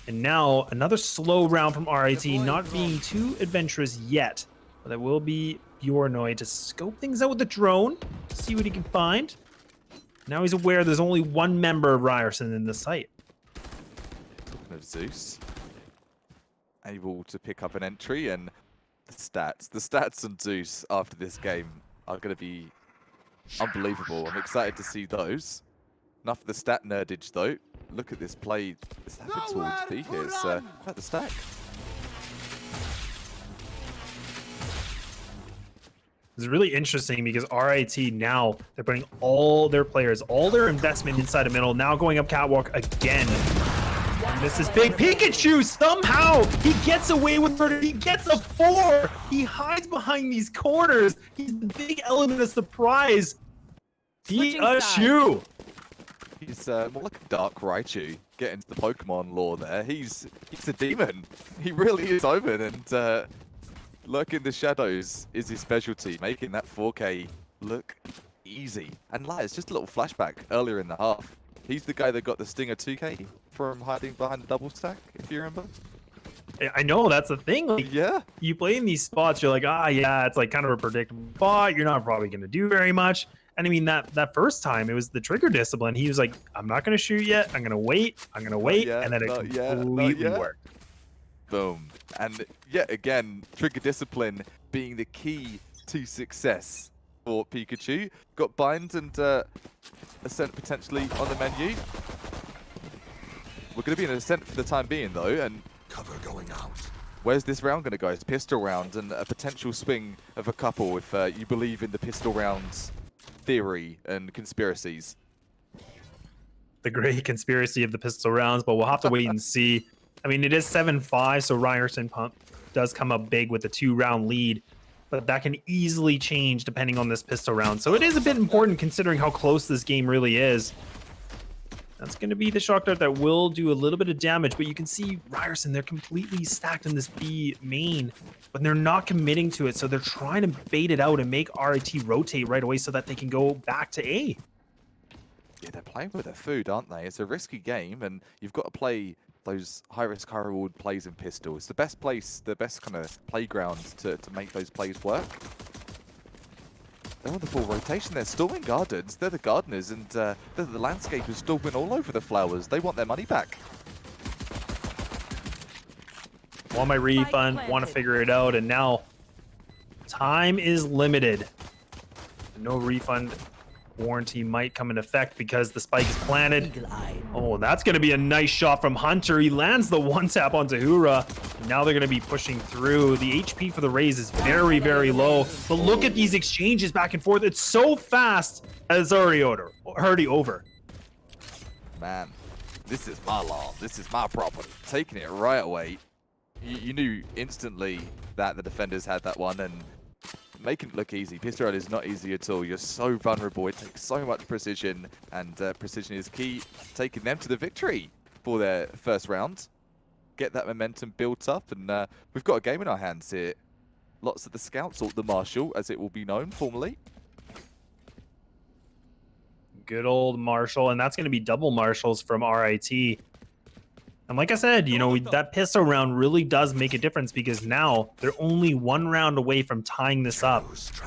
And now another slow round from RIT, not being too adventurous yet, but that will be Bjornoy to scope things out with the drone, see what he can find. Now he's aware there's only one member of Ryerson in the site. Talking of Zeus, able to pick up an entry, and the stats on Zeus after this game are going to be unbelievable. I'm excited to see those. Enough of the stat nerdage though. Look at this play. This happens towards B here. It's quite the stack. It's really interesting because RIT now, they're putting all their players, all their investment inside the middle, now going up catwalk again. This is big. Pikachu, somehow, he gets away with murder. He gets a 4. He hides behind these corners. He's the big element of surprise. Pikachu. He's more like a Dark Raichu. Get into the Pokemon lore there. He's a demon. He really is open, and lurking in the shadows is his specialty, making that 4K look easy. And it's just a little flashback earlier in the half. He's the guy that got the Stinger 2K from hiding behind the double stack, if you remember. I know, that's the thing. Like, yeah. You play in these spots, you're like, yeah, it's like kind of a predictable spot. You're not probably going to do very much. And I mean, that first time, it was the trigger discipline. He was like, I'm not going to shoot yet. I'm going to wait. And then it completely worked. Boom. And yet again, trigger discipline being the key to success for Pikachu. Got bind and ascent potentially on the menu. We're going to be in ascent for the time being though, and cover going out. Where's this round going to go? It's pistol round and a potential swing of a couple if you believe in the pistol rounds theory and conspiracies. The great conspiracy of the pistol rounds, but we'll have to wait and see. I mean, it is 7-5, so Ryerson does come up big with a 2-round lead, but that can easily change depending on this pistol round. So it is a bit important considering how close this game really is. That's going to be the shock dart that will do a little bit of damage, but you can see Ryerson, they're completely stacked in this B main, but they're not committing to it, so they're trying to bait it out and make RIT rotate right away so that they can go back to A. Yeah, they're playing with their food, aren't they? It's a risky game, and you've got to play those high-risk, high-reward plays in pistol. It's the best place, the best kind of playground to make those plays work. They're on the full rotation. They're storming gardens. They're the gardeners, and they're the landscapers storming all over the flowers. They want their money back. Want my refund, want to figure it out, and now time is limited. No refund warranty might come in effect because the spike is planted. Oh, that's going to be a nice shot from Hunter. He lands the one tap onto Hura. Now they're going to be pushing through. The HP for the Rays is very, very low. But look at these exchanges back and forth. It's so fast that it's already over. Man, this is my lawn. This is my property. Taking it right away. You knew instantly that the defenders had that one, and making it look easy. Pistol round is not easy at all. You're so vulnerable. It takes so much precision, and precision is key. Taking them to the victory for their first round. Get that momentum built up, and we've got a game in our hands here. Lots of the scouts, or the Marshal, as it will be known formally. Good old Marshal, and that's going to be double Marshals from RIT. And like I said, you know, that pistol round really does make a difference because now they're only 1 round away from tying this up.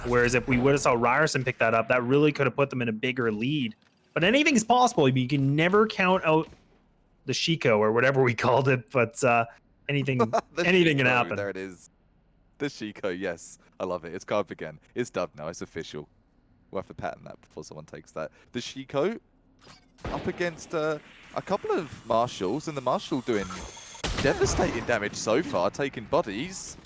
Whereas if we would have saw Ryerson pick that up, that really could have put them in a bigger lead. But anything's possible. You can never count out the Shiko or whatever we called it, but anything can happen. There it is. The Shiko, yes. I love it. It's carved again. It's dubbed now. It's official. We'll have to patent that before someone takes that. The Shiko up against a couple of Marshals, and the Marshal doing devastating damage so far, taking bodies.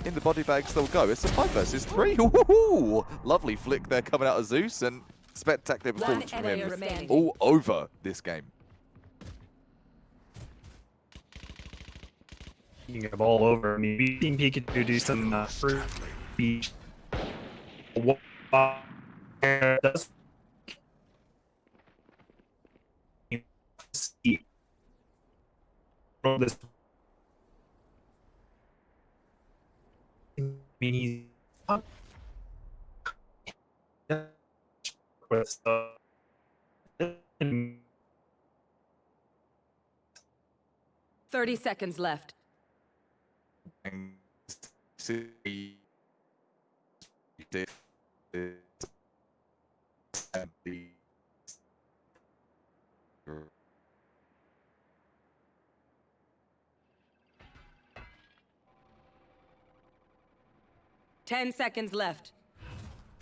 in the body bags they'll go. It's a 5 versus 3. Woohoo! Lovely flick there coming out of Zeus, and spectacular performance from him all over this game. You can get all over. I mean, we've seen Pikachu do some first speech. Does see this. I mean, he's with 30 seconds left. And see and the 10 seconds left.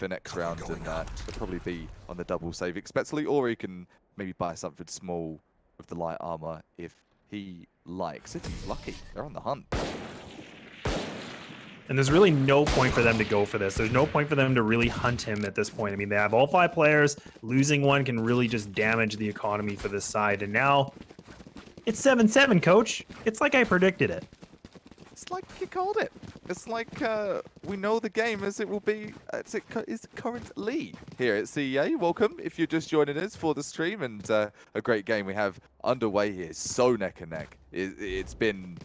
for next round, and it'll probably be on the double save expectedly, or he can maybe buy something small with the light armor if he likes. If he's lucky, they're on the hunt. And there's really no point for them to go for this. There's no point for them to really hunt him at this point. I mean, they have all 5 players. Losing one can really just damage the economy for this side. And now it's 7-7, coach. It's like I predicted it. It's like you called it. It's like we know the game as it will be. It's currently here at CEA. Welcome if you're just joining us for the stream, and a great game we have underway here. So neck and neck. It's been...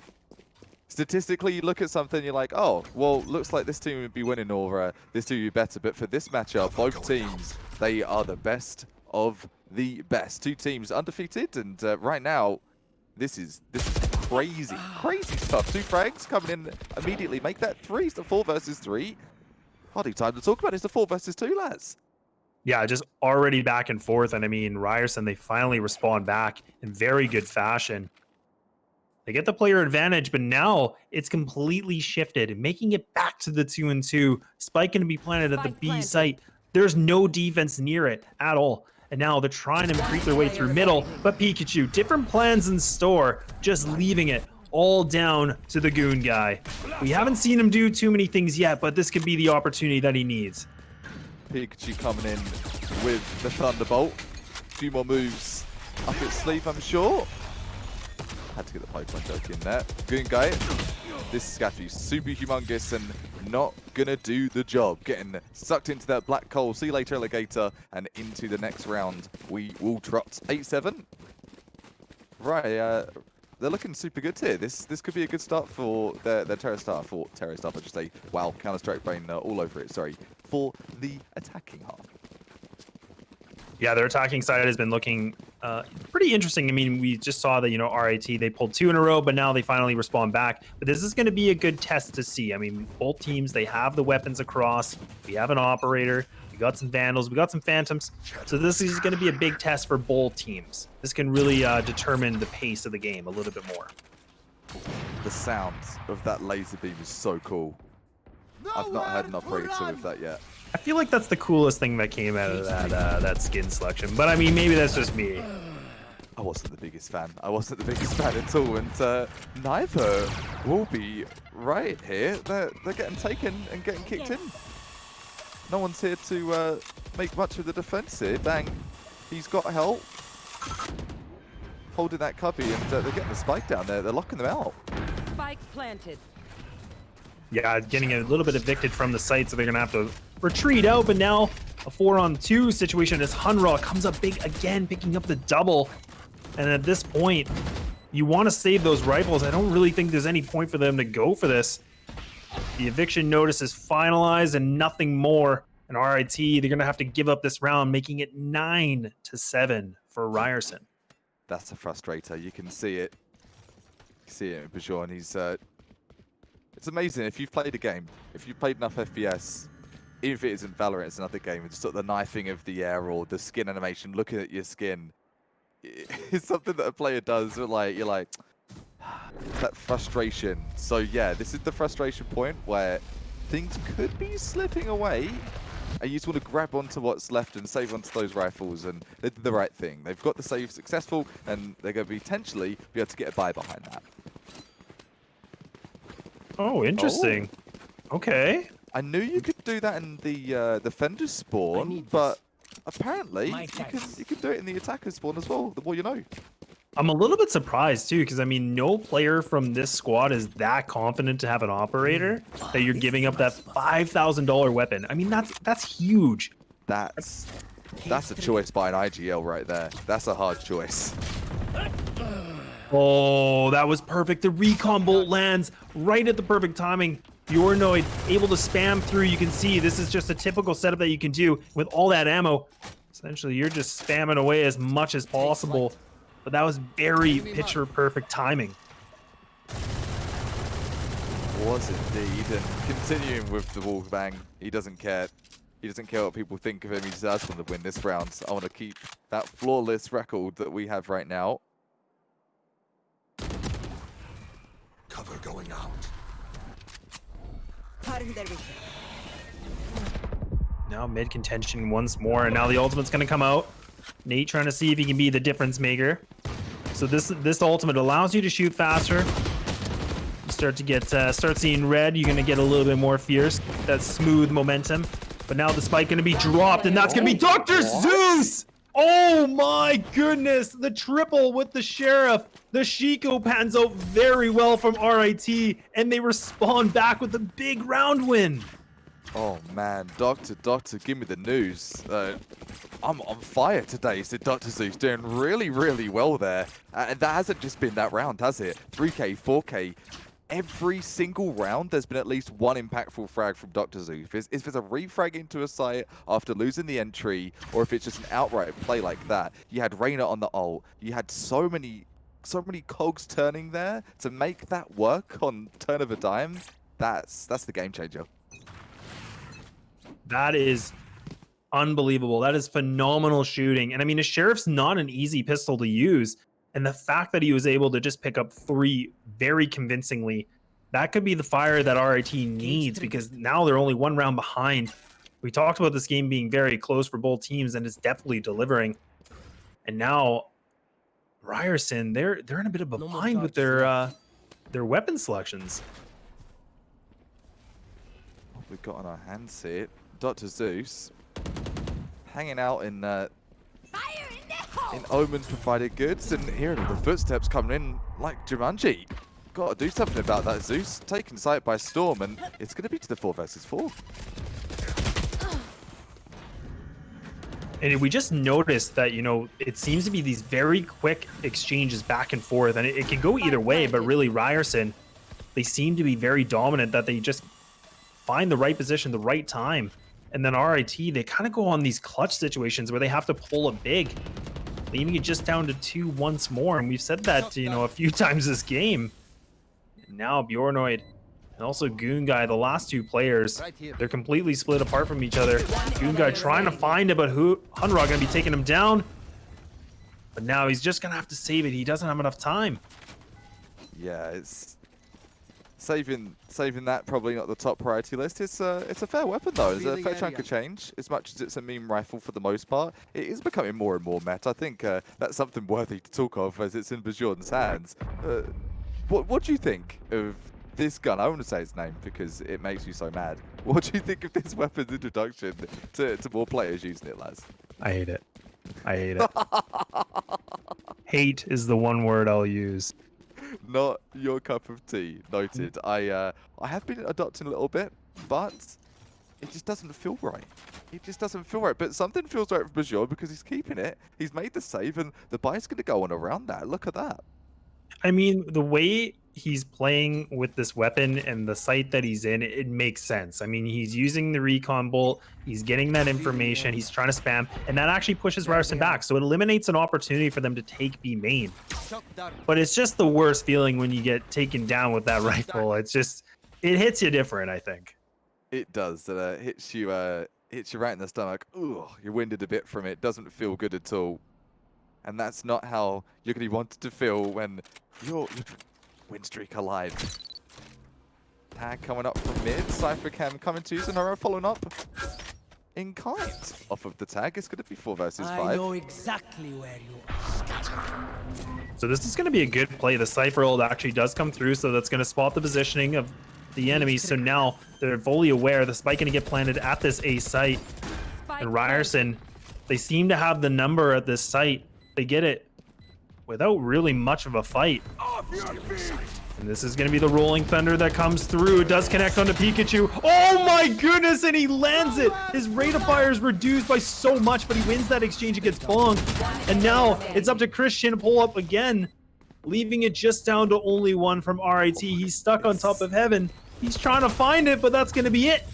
Statistically, you look at something, you're like, oh, well, looks like this team would be winning, or this team would be better. But for this matchup, both teams, they are the best of the best. 2 teams undefeated, and right now, this is crazy stuff. 2 frags coming in immediately, make that 3. It's the 4 versus 3. Hardly time to talk about it. It's the 4 versus 2, lads. Yeah, just already back and forth. And I mean, Ryerson, they finally respond back in very good fashion. They get the player advantage, but now it's completely shifted, making it back to the 2-2. Spike going to be planted at the B site. There's no defense near it at all. And now they're trying to creep their way through middle, but Pikachu, different plans in store, just leaving it all down to the goon guy. We haven't seen him do too many things yet, but this could be the opportunity that he needs. Pikachu coming in with the Thunderbolt. A few more moves up its sleeve, I'm sure. Had to get the Pokemon joke in there. Goon guy, this is going to be super humongous and not gonna do the job. Getting sucked into that black coal. See you later, alligator. And into the next round, we will drop 8-7. Right, they're looking super good here. This could be a good start for their Terra Star. I should say. Wow, Counter-Strike brain all over it. Sorry, for the attacking half. Yeah, their attacking side has been looking pretty interesting. I mean, we just saw that, RIT, they pulled 2 in a row, but now they finally respond back. But this is going to be a good test to see. I mean, both teams, they have the weapons across. We have an operator. We got some Vandals. We got some Phantoms. So this is going to be a big test for both teams. This can really determine the pace of the game a little bit more. The sounds of that laser beam is so cool. I've not had an operator with that yet. I feel like that's the coolest thing that came out of that skin selection. But I mean, maybe that's just me. I wasn't the biggest fan. I wasn't the biggest fan at all. And neither will be right here. They're getting taken and getting kicked in. No one's here to make much of the defense here. Bang. He's got help. Holding that cubby, and they're getting the spike down there. They're locking them out. Spike planted. Yeah, getting a little bit evicted from the site, so they're going to have to retreat out. But now a 4-on-2 situation as Hunra comes up big again, picking up the double. And at this point, you want to save those rifles. I don't really think there's any point for them to go for this. The eviction notice is finalized and nothing more. And RIT, they're going to have to give up this round, making it 9-7 for Ryerson. That's a frustrator. You can see it. You can see it in Bajon. He's... It's amazing if you've played a game, if you've played enough FPS, even if it isn't Valorant, it's another game, it's sort of the knifing of the air or the skin animation, looking at your skin. It's something that a player does, but you're like, that frustration. So yeah, this is the frustration point where things could be slipping away, and you just want to grab onto what's left and save onto those rifles, and they did the right thing. They've got the save successful, and they're going to potentially be able to get a buy behind that. Oh, interesting. Okay. I knew you could do that in the defender spawn, need but apparently My you can thanks. do it in the attacker spawn as well. The more you know. I'm a little bit surprised too, because I mean, no player from this squad is that confident to have an operator that you're giving up that $5,000 weapon. I mean, that's huge. That's a choice by an IGL right there. That's a hard choice. Oh, that was perfect. The recon bolt lands right at the perfect timing. Bjornoid able to spam through. You can see this is just a typical setup that you can do with all that ammo. Essentially, you're just spamming away as much as possible. But that was very picture perfect timing. Was indeed, and continuing with the wall bang, he doesn't care. He doesn't care what people think of him. He just wants to win this round. I want to keep that flawless record that we have right now. Cover going out. Now mid contention once more, and now the ultimate's gonna come out. Nate trying to see if he can be the difference maker. So this ultimate allows you to shoot faster. You start to get start seeing red. You're gonna get a little bit more fierce. That smooth momentum. But now the spike gonna be dropped, and that's gonna be Dr. Zeus. Oh my goodness! The triple with the sheriff. The Shiko pans out very well from RIT, and they respond back with a big round win. Oh man, Doctor, give me the news. I'm on fire today, said Dr. Zeus, doing really, really well there. And that hasn't just been that round, has it? 3K, 4K. Every single round, there's been at least one impactful frag from Dr. Zeus. If it's a refrag into a site after losing the entry, or if it's just an outright play like that. You had Reyna on the ult. You had so many cogs turning there to make that work on turn of a dime. That's the game changer. That is unbelievable. That is phenomenal shooting. And I mean, a sheriff's not an easy pistol to use. And the fact that he was able to just pick up 3 very convincingly, that could be the fire that RIT needs, because now they're only 1 round behind. We talked about this game being very close for both teams, and it's definitely delivering. And now Ryerson, they're in a bit of a bind with their weapon selections. What we've got on our hands here, Dr. Zeus hanging out in Omen's provided goods, and hearing the footsteps coming in like Jumanji. Got to do something about that. Zeus taken sight by storm, and it's going to be to the 4 versus 4. And we just noticed that, you know, it seems to be these very quick exchanges back and forth, and it can go either way, but really Ryerson, they seem to be very dominant, that they just find the right position, the right time. And then RIT, they kind of go on these clutch situations where they have to pull a big, leaving it just down to 2 once more. And we've said that, you know, a few times this game. And now Bjornoid and also Goonguy, the last 2 players, they're completely split apart from each other. Goonguy trying to find it, but Hunrod gonna be taking him down. But now he's just gonna have to save it. He doesn't have enough time. Yeah, it's saving that, probably not the top priority list. It's a fair weapon though. It's a fair chunk of change. As much as it's a meme rifle for the most part, it is becoming more and more meta. I think that's something worthy to talk of as it's in Bajordan's hands. What do you think of this gun? I want to say its name because it makes you so mad. What do you think of this weapon's introduction to more players using it, lads? I hate it. I hate it. Hate is the one word I'll use. Not your cup of tea. Noted. I have been adopting a little bit, but it just doesn't feel right. It just doesn't feel right. But something feels right for Bajor because he's keeping it. He's made the save, and the buy's going to go on around that. Look at that. I mean, the way he's playing with this weapon and the site that he's in, it makes sense. I mean, he's using the recon bolt, he's getting that information, he's trying to spam, and that actually pushes Ryerson back. So it eliminates an opportunity for them to take B main. But it's just the worst feeling when you get taken down with that rifle. It's just, it hits you different, I think. It does. It hits you right in the stomach. Ooh, you're winded a bit from it. Doesn't feel good at all. And that's not how you're going to be wanted to feel when your win streak alive. Tag coming up from mid. Cypher Cam coming to Zanora, following up in kind off of the tag. It's going to be 4 versus 5. I know exactly where you are. So this is going to be a good play. The Cypher ult actually does come through, so that's going to spot the positioning of the enemy. So now they're fully aware the spike going to get planted at this A site. Spike And Ryerson, they seem to have the number at this site. They get it without really much of a fight. And this is going to be the rolling thunder that comes through. It does connect onto Pikachu. Oh my goodness, and he lands it. His rate of fire is reduced by so much, but he wins that exchange against Bong. And now it's up to Christian to pull up again, leaving it just down to only one from RIT. He's stuck on top of heaven. He's trying to find it, but that's going to be it.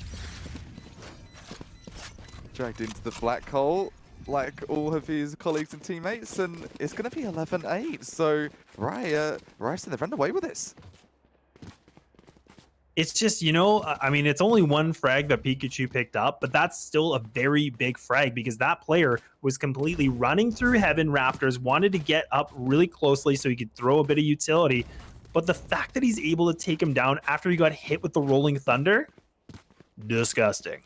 Dragged into the black hole like all of his colleagues and teammates, and it's going to be 11-8. So Ryerson, they've run away with this. It's just, you know, I mean, it's only one frag that Pikachu picked up, but that's still a very big frag because that player was completely running through Heaven Raptors, wanted to get up really closely so he could throw a bit of utility. But the fact that he's able to take him down after he got hit with the Rolling Thunder, disgusting.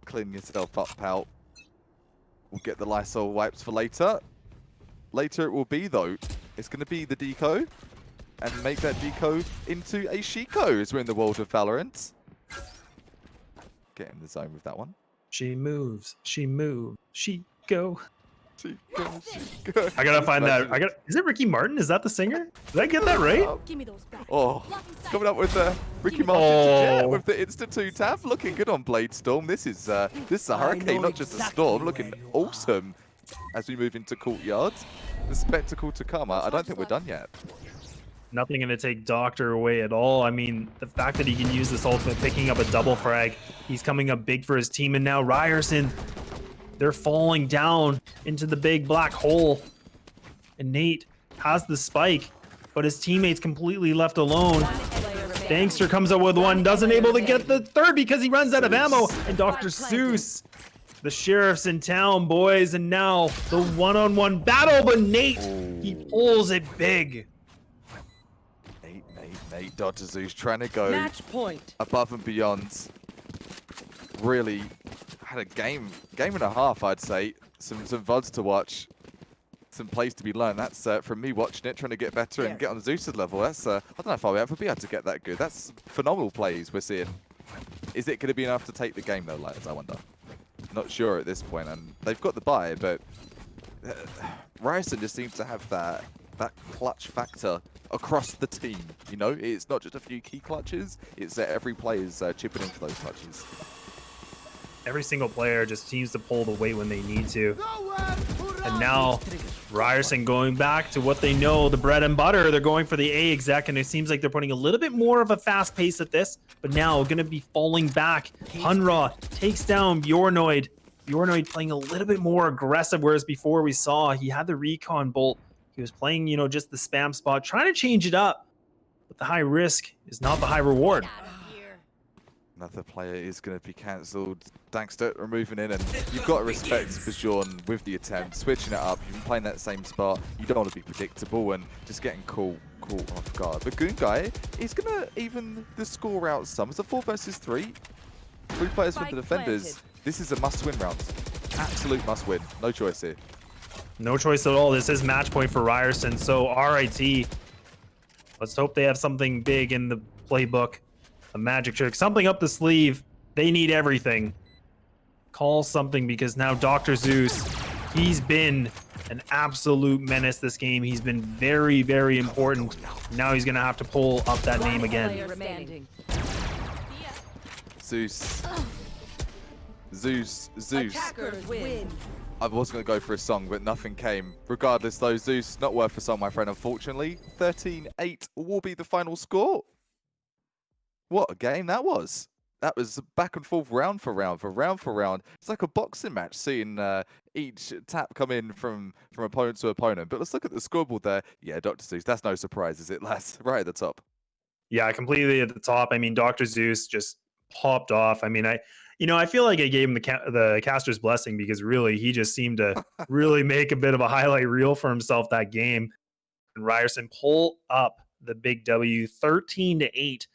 Clean yourself up, pal. We'll get the Lysol wipes for later. Later it will be, though. It's going to be the deco and make that deco into a Shiko as we're in the world of Valorant. Get in the zone with that one. She moves, she go. Shiko. I gotta find that. Is it Ricky Martin? Is that the singer? Did I get that right? Give me those back. Oh, coming up with Ricky Martin to Jet with the Insta-2 tab. Looking good on Blade Storm. This is a hurricane, not just a storm. Looking awesome as we move into Courtyard. The spectacle to come. I don't think we're done yet. Nothing going to take Doctor away at all. I mean, the fact that he can use this ultimate, picking up a double frag, he's coming up big for his team. And now Ryerson, they're falling down into the big black hole. And Nate has the spike, but his teammate's completely left alone. Bankster comes up with one, doesn't able to get the third because he runs out of ammo. And Dr. Seuss, the sheriff's in town, boys. And now the one-on-one battle, but Nate, he pulls it big. Nate Dr. Zeus trying to go Match point. above and beyond. Really had a game and a half, I'd say. Some VODs to watch, some plays to be learned. That's from me watching it, trying to get better and get on Zeus's level. That's I don't know if I'll ever be able to get that good. That's phenomenal plays we're seeing. Is it going to be enough to take the game though, lads? I wonder. Not sure at this point, and they've got the buy, but Ryerson just seems to have that clutch factor across the team. You know, it's not just a few key clutches, it's that every player is chipping in for those clutches. Every single player just seems to pull the weight when they need to. And now Ryerson going back to what they know, the bread and butter. They're going for the A exec, and it seems like they're putting a little bit more of a fast pace at this, but now going to be falling back. Hunra takes down Bjornoid. Bjornoid playing a little bit more aggressive, whereas before we saw he had the recon bolt. He was playing, you know, just the spam spot, trying to change it up. But the high risk is not the high reward. Another player is going to be cancelled. Dankster removing in, and you've got to respect Bjorn with the attempt, switching it up. You've been playing that same spot. You don't want to be predictable and just getting caught off guard. But Goon Guy is going to even the score out some. It's a 4 versus 3. 3 players from the defenders. This is a must-win round. Absolute must-win. No choice here. No choice at all. This is match point for Ryerson. So RIT, let's hope they have something big in the playbook. A magic trick, something up the sleeve. They need everything. Call something, because now Dr. Zeus, he's been an absolute menace this game. He's been very, very important. Now he's going to have to pull up that name again. Zeus. Attackers win. I was going to go for a song, but nothing came. Regardless, though, Zeus, not worth a song, my friend, unfortunately. 13-8 will be the final score. What a game that was. That was back and forth, round for round. It's like a boxing match, seeing each tap come in from opponent to opponent. But let's look at the scoreboard there. Yeah, Dr. Zeus, that's no surprise, is it, lads? Right at the top. Yeah, completely at the top. I mean, Dr. Zeus just popped off. I mean, I feel like I gave him the caster's blessing, because really he just seemed to really make a bit of a highlight reel for himself that game. And Ryerson pull up the big W, 13-8.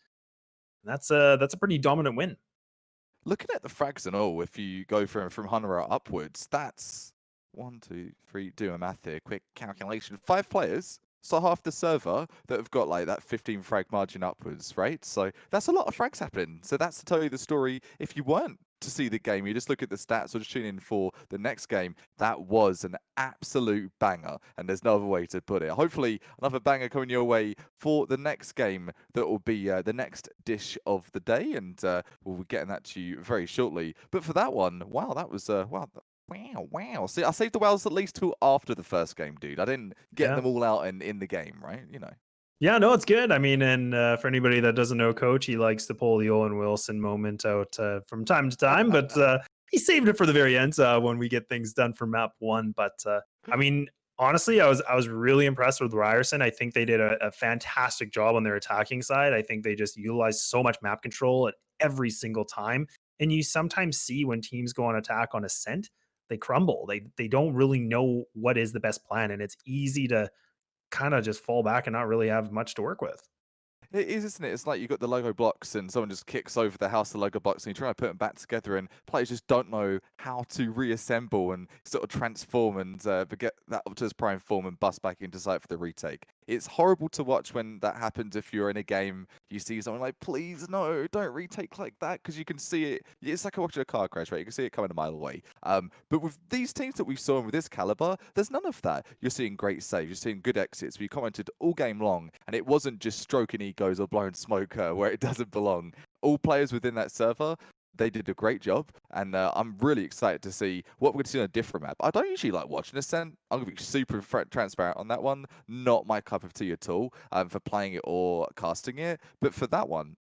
That's a pretty dominant win. Looking at the frags and all, if you go from Hunra upwards, that's 1, 2, 3. Do a math here, quick calculation. 5 players so half the server that have got like that 15 frag margin upwards, right? So that's a lot of frags happening. So that's to tell you the story. If you weren't to see the game, you just look at the stats or just tune in for the next game. That was an absolute banger, and there's no other way to put it. Hopefully, another banger coming your way for the next game that will be the next dish of the day, and we'll be getting that to you very shortly. But for that one, wow, that was wow. Wow. See, I saved the whales at least till after the first game, dude. I didn't get Yeah. them all out in the game, right? You know. Yeah, no, it's good. I mean, and for anybody that doesn't know Coach, he likes to pull the Owen Wilson moment out from time to time, but he saved it for the very end when we get things done for map 1. But I mean, honestly, I was really impressed with Ryerson. I think they did a fantastic job on their attacking side. I think they just utilized so much map control at every single time. And you sometimes see when teams go on attack on Ascent, they crumble. They don't really know what is the best plan, and it's easy to kind of just fall back and not really have much to work with. It is, isn't it? It's like you got the Lego blocks and someone just kicks over the house of Lego blocks and you try to put them back together and players just don't know how to reassemble and sort of transform and get that Optimus Prime form and bust back into sight for the retake. It's horrible to watch when that happens. If you're in a game, you see someone like, please, no, don't retake like that, because you can see it. It's like watching a car crash, right? You can see it coming a mile away. But with these teams that we saw and with this caliber, there's none of that. You're seeing great saves. You're seeing good exits. We commented all game long, and it wasn't just stroking egos or blowing smoke where it doesn't belong. All players within that server, they did a great job, and I'm really excited to see what we're going to see on a different map. I don't usually like watching Ascent. I'm going to be super transparent on that one. Not my cup of tea at all for playing it or casting it, but for that one,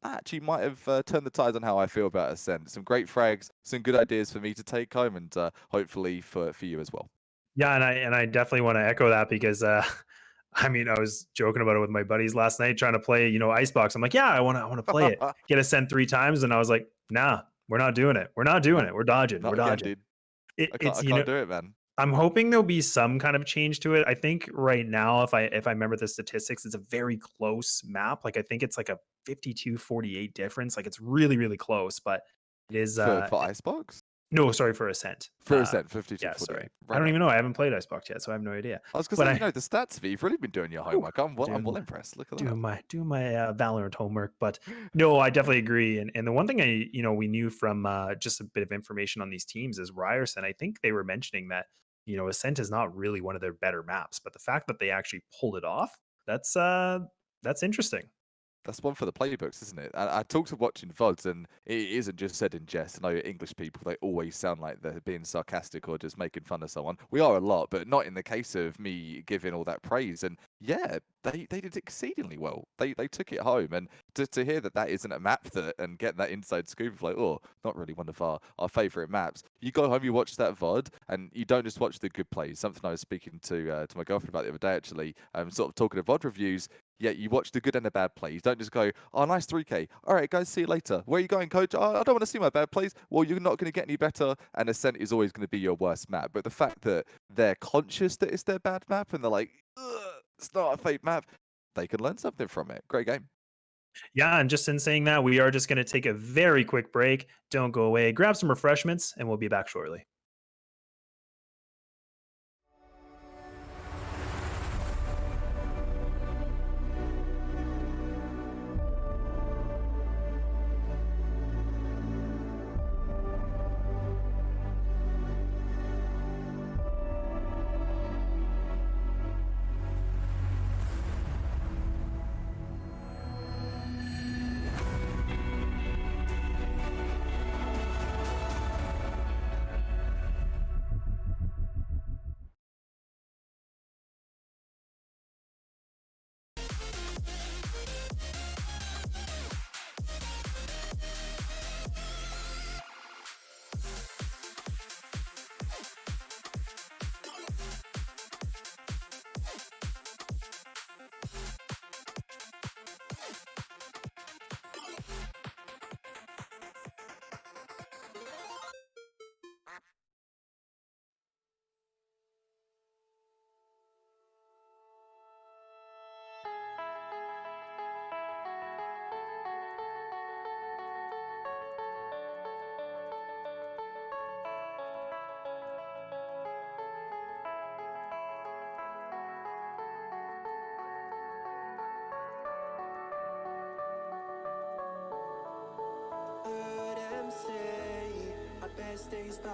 I actually might have turned the tides on how I feel about Ascent. Some great frags, some good ideas for me to take home, and hopefully for you as well. Yeah, and I definitely want to echo that because I mean, I was joking about it with my buddies last night trying to play, Icebox. I'm like, yeah, I want to play it. Get Ascent 3 times, and I was like, nah, we're not doing it. We're not doing it. We're dodging. Not We're again, dodging. dude. I can't do it, man. I'm hoping there'll be some kind of change to it. I think right now, if I remember the statistics, it's a very close map. Like I think it's like a 52-48 difference. Like it's really, really close, but it is For Icebox? no, sorry, for Ascent. For Ascent, 52 Yeah, 48. sorry. Right I don't on. even know. I haven't played Icebox yet, so I have no idea. I was going But to say, the stats, V, you've really been doing your homework. I'm well impressed. Look at that. Doing my Valorant homework, but no, I definitely agree. And the one thing we knew from just a bit of information on these teams is Ryerson. I think they were mentioning that Ascent is not really one of their better maps, but the fact that they actually pulled it off, that's interesting. That's one for the playbooks, isn't it? I talked to watching VODs, and it isn't just said in jest. I know English people, they always sound like they're being sarcastic or just making fun of someone. We are a lot, but not in the case of me giving all that praise. And yeah, they did exceedingly well. They took it home. And to hear that isn't a map and get that inside scoop of like, oh, not really one of our favourite maps. You go home, you watch that VOD, and you don't just watch the good plays. Something I was speaking to my girlfriend about the other day, actually, sort of talking to VOD reviews. Yeah, you watch the good and the bad plays. Don't just go, oh, nice 3K. All right, guys, see you later. Where are you going, coach? Oh, I don't want to see my bad plays. Well, you're not going to get any better, and Ascent is always going to be your worst map. But the fact that they're conscious that it's their bad map, and they're like, it's not a fake map, they can learn something from it. Great game. Yeah, and just in saying that, we are just going to take a very quick break. Don't go away. Grab some refreshments, and we'll be back shortly. as days by,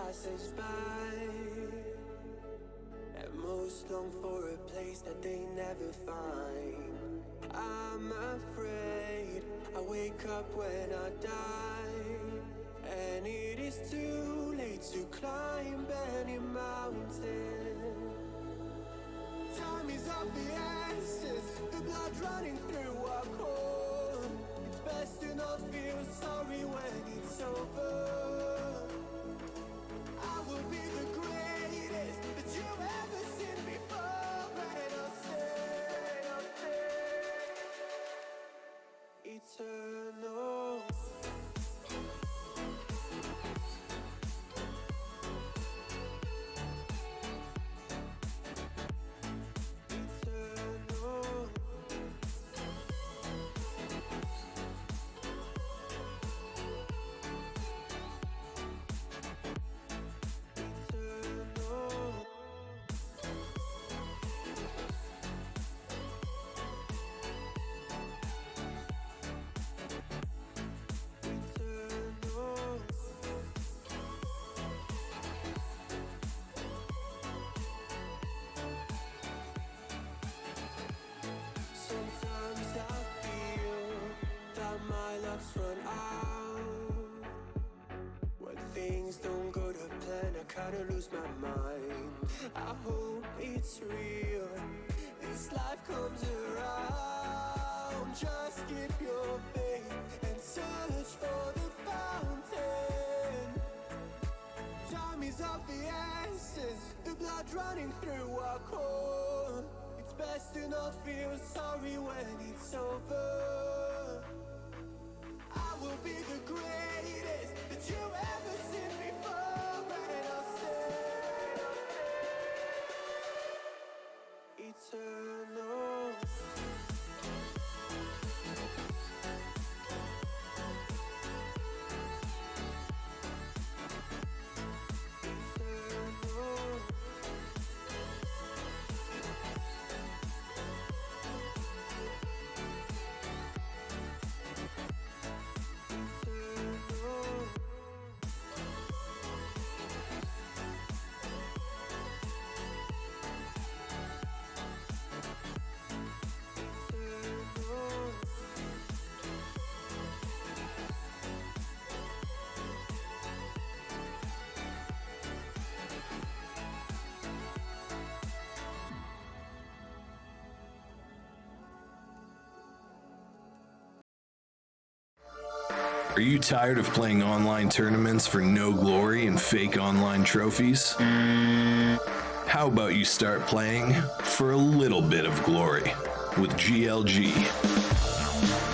and most long for a place that they never find. I'm afraid I wake up when I die, and it is too late to climb any mountain. Time is of the essence, the blood running through our core. It's best to not feel sorry when it's over. I will be the greatest that you've ever seen before, and I'll stay eternal. Sometimes I feel that my luck's run out. When things don't go to plan, I kinda lose my mind. I hope it's real, this life comes around. Just keep your faith and search for the fountain. Time is of the essence, the blood running through our core. It's best to not feel sorry when it's over. I will be the greatest that you've ever seen before, and I'll stay eternal. Are you tired of playing online tournaments for no glory and fake online trophies? How about you start playing for a little bit of glory with GLG?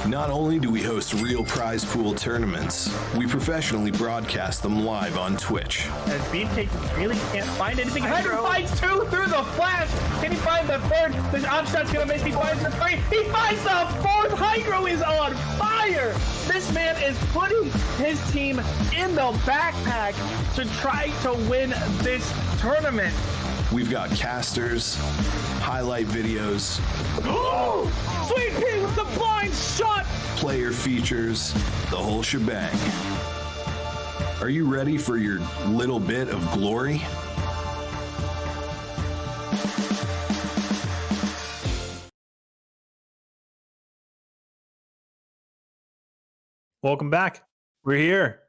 Not only do we host real prize pool tournaments, we professionally broadcast them live on Twitch. And Beefcake really can't find anything. Hydro finds two through the flash. Can he find the third? The offshot's gonna miss. He finds the three. He finds the fourth. Hydro is on fire. This man is putting his team in the backpack to try to win this tournament. We've got casters, highlight videos, Oh! Sweet Pea with the blind shot. player features, the whole shebang. Are you ready for your little bit of glory? Welcome back. We're here.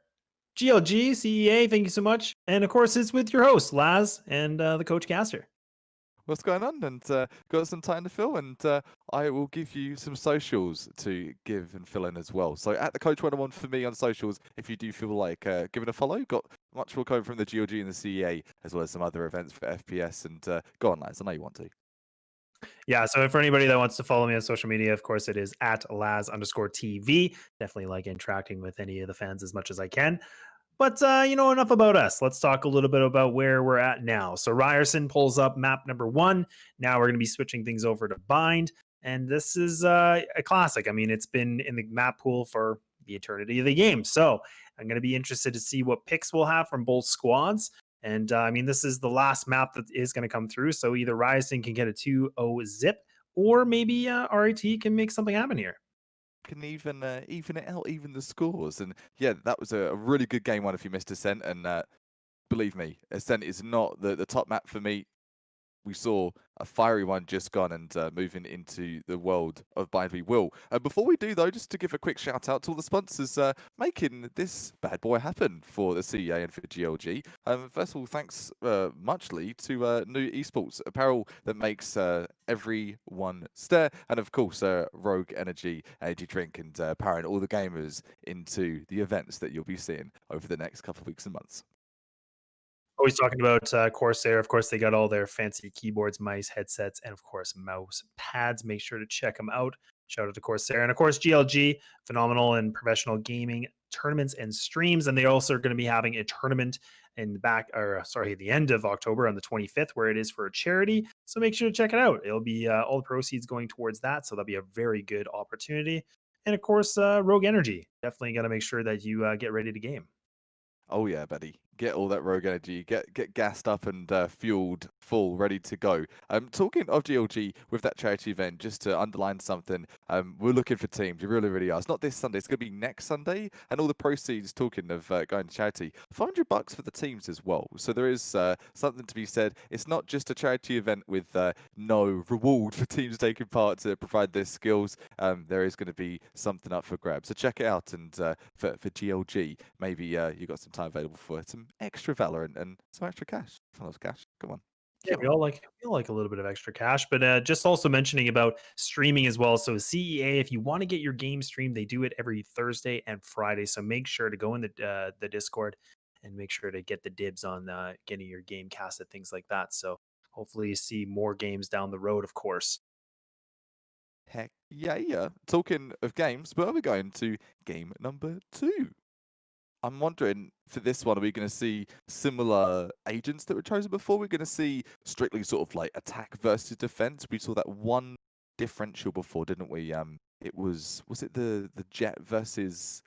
GLG, CEA, thank you so much. And of course, it's with your host, Laz, and the coach caster. What's going on? And got some time to fill, and I will give you some socials to give and fill in as well. So at the Coach 101 for me on socials, if you do feel like giving a follow, got much more coming from the GLG and the CEA, as well as some other events for FPS. And go on, Laz, I know you want to. Yeah, so for anybody that wants to follow me on social media, of course, it is at Laz_TV. Definitely like interacting with any of the fans as much as I can. But, enough about us. Let's talk a little bit about where we're at now. So Ryerson pulls up map number 1. Now we're going to be switching things over to Bind. And this is a classic. I mean, it's been in the map pool for the eternity of the game. So I'm going to be interested to see what picks we'll have from both squads. And this is the last map that is going to come through. So either Ryerson can get a 2-0 zip, or maybe RIT can make something happen here. Can even it out, even the scores. And yeah, that was a really good game one if you missed Descent. And believe me, Ascent is not the top map for me. We saw a fiery one just gone and moving into the world of Bind We Will. Before we do, though, just to give a quick shout out to all the sponsors making this bad boy happen for the CEA and for GLG. First of all, thanks muchly to New Esports Apparel that makes everyone stare. And of course, Rogue Energy Drink, and powering all the gamers into the events that you'll be seeing over the next couple of weeks and months. Always talking about Corsair. Of course, they got all their fancy keyboards, mice, headsets, and of course, mouse pads. Make sure to check them out. Shout out to Corsair. And of course, GLG, phenomenal in professional gaming tournaments and streams. And they also are going to be having a tournament in the end of October on the 25th, where it is for a charity. So make sure to check it out. It'll be all the proceeds going towards that. So that'll be a very good opportunity. And of course, Rogue Energy. Definitely got to make sure that you get ready to game. Oh yeah, buddy. Get all that Rogue Energy, get gassed up and fueled, full, ready to go. Talking of GLG with that charity event, just to underline something, we're looking for teams. We really, really are. It's not this Sunday. It's going to be next Sunday, and all the proceeds, talking of going to charity, $500 for the teams as well. So there is something to be said. It's not just a charity event with no reward for teams taking part to provide their skills. There is going to be something up for grabs. So check it out, and for GLG, maybe you got some time available for some extra Valorant and some extra cash. I love cash. Come on. Yeah, we all like a little bit of extra cash, but just also mentioning about streaming as well. So CEA, if you want to get your game streamed, they do it every Thursday and Friday. So make sure to go in the Discord and make sure to get the dibs on getting your game casted, things like that. So hopefully you see more games down the road, of course. Heck yeah. Talking of games, where are we going to game number 2? I'm wondering, for this one, are we going to see similar agents that were chosen before? We're going to see strictly sort of like attack versus defense. We saw that one differential before, didn't we? It was it the Jet versus,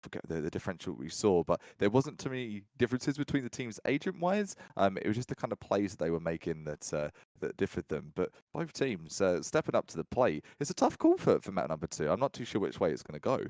forget the differential we saw, but there wasn't too many differences between the teams agent wise. It was just the kind of plays that they were making that differed them. But both teams stepping up to the plate. It's a tough call for map number 2. I'm not too sure which way it's going to go.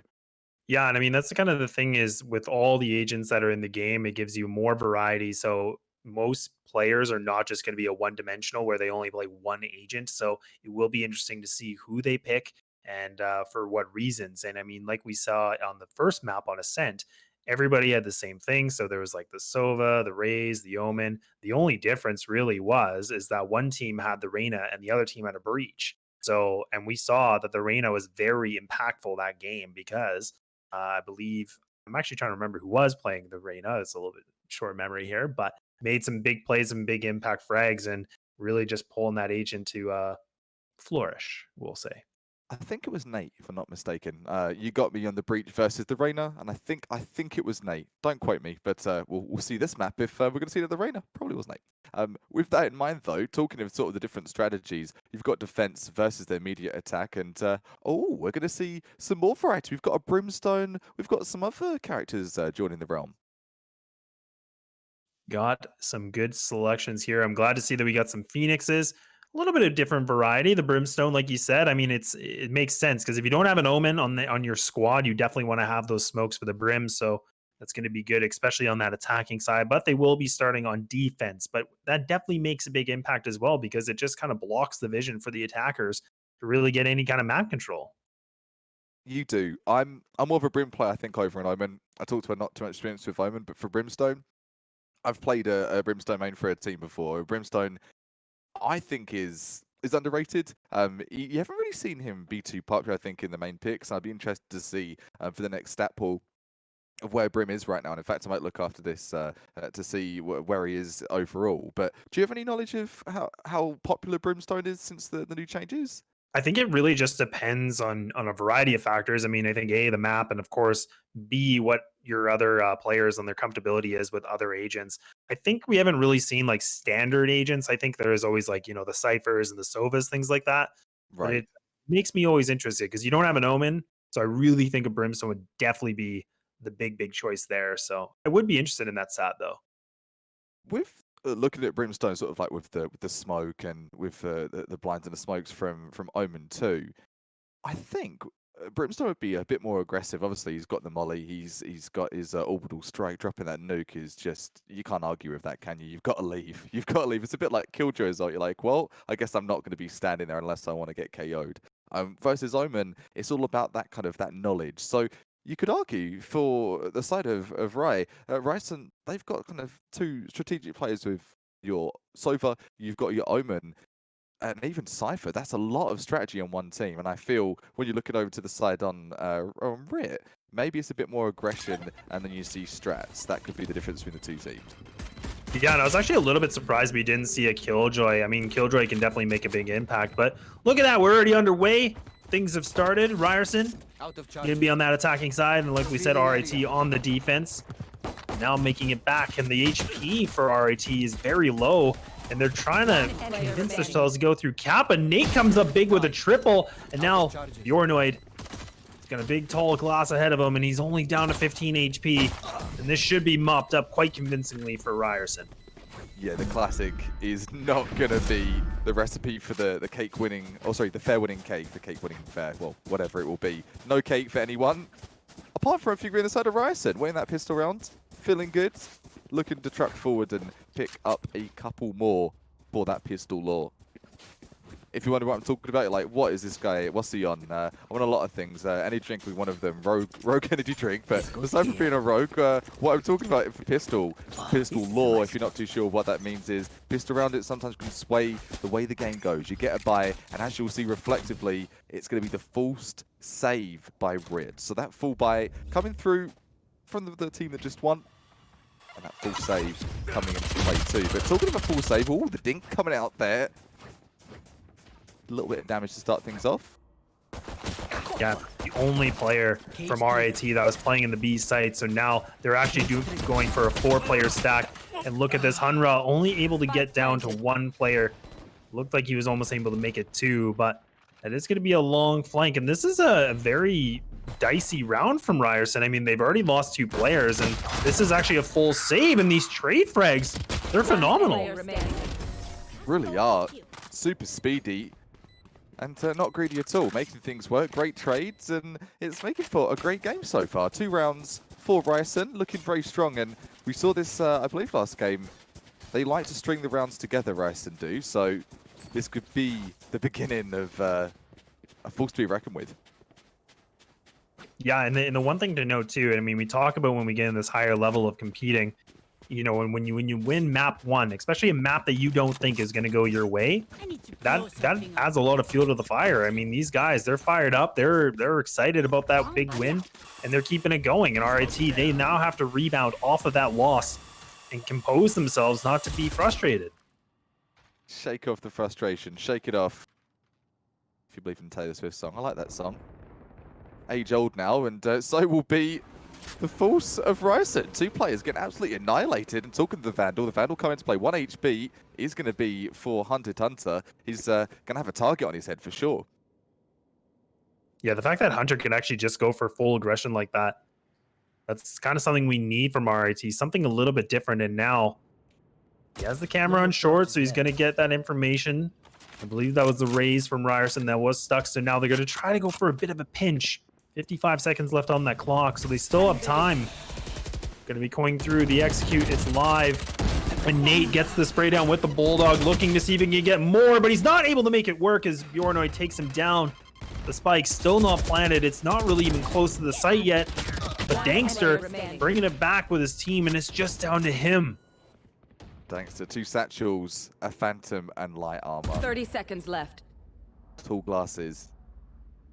Yeah, and I mean that's the kind of the thing is with all the agents that are in the game, it gives you more variety. So most players are not just going to be a one-dimensional where they only play one agent. So it will be interesting to see who they pick and for what reasons. And I mean, like we saw on the first map on Ascent, everybody had the same thing. So there was like the Sova, the Raze, the Omen. The only difference really is that one team had the Reyna and the other team had a Breach. So, and we saw that the Reyna was very impactful that game because I believe I'm actually trying to remember who was playing the Reyna. It's a little bit short memory here, but made some big plays and big impact frags and really just pulling that agent to flourish, we'll say. I think it was Nate, if I'm not mistaken. You got me on the Breach versus the Reyna, and I think it was Nate. Don't quote me, but we'll see this map if we're going to see it at the Reyna. Probably was Nate. With that in mind, though, talking of sort of the different strategies, you've got defense versus the immediate attack, and we're going to see some more variety. We've got a Brimstone. We've got some other characters joining the realm. Got some good selections here. I'm glad to see that we got some Phoenixes. A little bit of different variety. The Brimstone, like you said, I mean, it makes sense because if you don't have an Omen on your squad, you definitely want to have those smokes for the Brim. So that's going to be good, especially on that attacking side. But they will be starting on defense. But that definitely makes a big impact as well because it just kind of blocks the vision for the attackers to really get any kind of map control. You do. I'm more of a Brim player, I think, over an Omen. I talked about not too much experience with Omen, but for Brimstone, I've played a Brimstone main for a team before. Brimstone, I think, is underrated. You haven't really seen him be too popular, I think, in the main picks. I'd be interested to see for the next stat pool of where Brim is right now. And in fact, I might look after this to see where he is overall. But do you have any knowledge of how popular Brimstone is since the new changes? I think it really just depends on a variety of factors. I mean, I think A, the map, and of course, B, what your other players and their comfortability is with other agents. I think we haven't really seen like standard agents. I think there is always like, the Cyphers and the Sovas, things like that. But Right. it makes me always interested because you don't have an Omen. So I really think a Brimstone would definitely be the big choice there. So I would be interested in that stat though. With looking at Brimstone, sort of like with the smoke and with the blinds and the smokes from Omen 2, I think Brimstone would be a bit more aggressive. Obviously, he's got the molly. He's got his orbital strike. Dropping that nuke is just, you can't argue with that, can you? You've got to leave. You've got to leave. It's a bit like Killjoy's ult. You're like, well, I guess I'm not going to be standing there unless I want to get KO'd. Versus Omen, it's all about that kind of that knowledge. So you could argue for the side of Ryerson, they've got kind of two strategic players with your Sova. You've got your Omen. And even Cypher, that's a lot of strategy on one team. And I feel when you look it over to the side on Rit, maybe it's a bit more aggression, and then you see strats. That could be the difference between the two teams. Yeah, and I was actually a little bit surprised we didn't see a Killjoy. I mean, Killjoy can definitely make a big impact, but look at that, we're already underway. Things have started. Ryerson gonna be on that attacking side, and like we said, RIT on the defense. Now making it back, and the HP for RIT is very low, and they're trying to convince themselves to go through Kappa. Nate comes up big with a triple, and now Yornoid has got a big tall glass ahead of him, and he's only down to 15 HP, and this should be mopped up quite convincingly for Ryerson. Yeah, the classic is not going to be the recipe for the cake winning, oh sorry, the fair winning cake, the cake winning fair, well, whatever it will be. No cake for anyone, apart from if you're in the side of Ryerson, winning that pistol round, feeling good, looking to truck forward and pick up a couple more for that pistol lore. If you wonder what I'm talking about, you're like, what is this guy? What's he on? I want a lot of things. Any drink with one of them. Rogue energy drink. But aside from being a rogue, what I'm talking about for pistol lore, if you're not too sure what that means, is pistol round it sometimes can sway the way the game goes. You get a buy, and as you'll see reflectively, it's going to be the forced save by Rid. So that full buy coming through from the team that just won. And that full save coming into play too. But talking about full save, oh, the dink coming out there. A little bit of damage to start things off. Yeah, the only player from RAT that was playing in the B site, so now they're actually going for a 4-player stack. And look at this, Hunra only able to get down to 1 player. Looked like he was almost able to make it 2, but it is going to be a long flank. And this is a very dicey round from Ryerson. I mean, they've already lost 2 players, and this is actually a full save. And these trade frags, they're phenomenal. Really are. Super speedy. And not greedy at all, making things work. Great trades, and it's making for a great game so far. 2 rounds for Ryerson, looking very strong. And we saw this, I believe, last game. They like to string the rounds together, Ryerson do. So this could be the beginning of a force to be reckoned with. Yeah, and the one thing to note too, I mean, we talk about when we get in this higher level of competing, you know, and when you win map 1, especially a map that you don't think is going to go your way, that adds a lot of fuel to the fire. I mean, these guys, they're fired up, they're excited about that big win, and they're keeping it going. And RIT, they now have to rebound off of that loss and compose themselves not to be frustrated. Shake off the frustration, shake it off. If you believe in Taylor Swift's song, I like that song. Age old now, and so will be the force of Ryerson. 2 players getting absolutely annihilated. And talking to the Vandal coming to play. 1 HP is going to be for Hunted Hunter. He's going to have a target on his head for sure. Yeah, the fact that Hunter can actually just go for full aggression like that, that's kind of something we need from RIT. Something a little bit different. And now he has the camera on short, so he's going to get that information. I believe that was the raise from Ryerson that was stuck. So now they're going to try to go for a bit of a pinch. 55 seconds left on that clock, so they still have time. Gonna be going through the execute, it's live. And Nate gets the spray down with the Bulldog, looking to see if he can get more, but he's not able to make it work as Yornoid takes him down. The spike's still not planted, it's not really even close to the site yet. But Dankster bringing it back with his team, and it's just down to him. Dankster, 2 satchels, a phantom, and light armor. 30 seconds left. Tall glasses.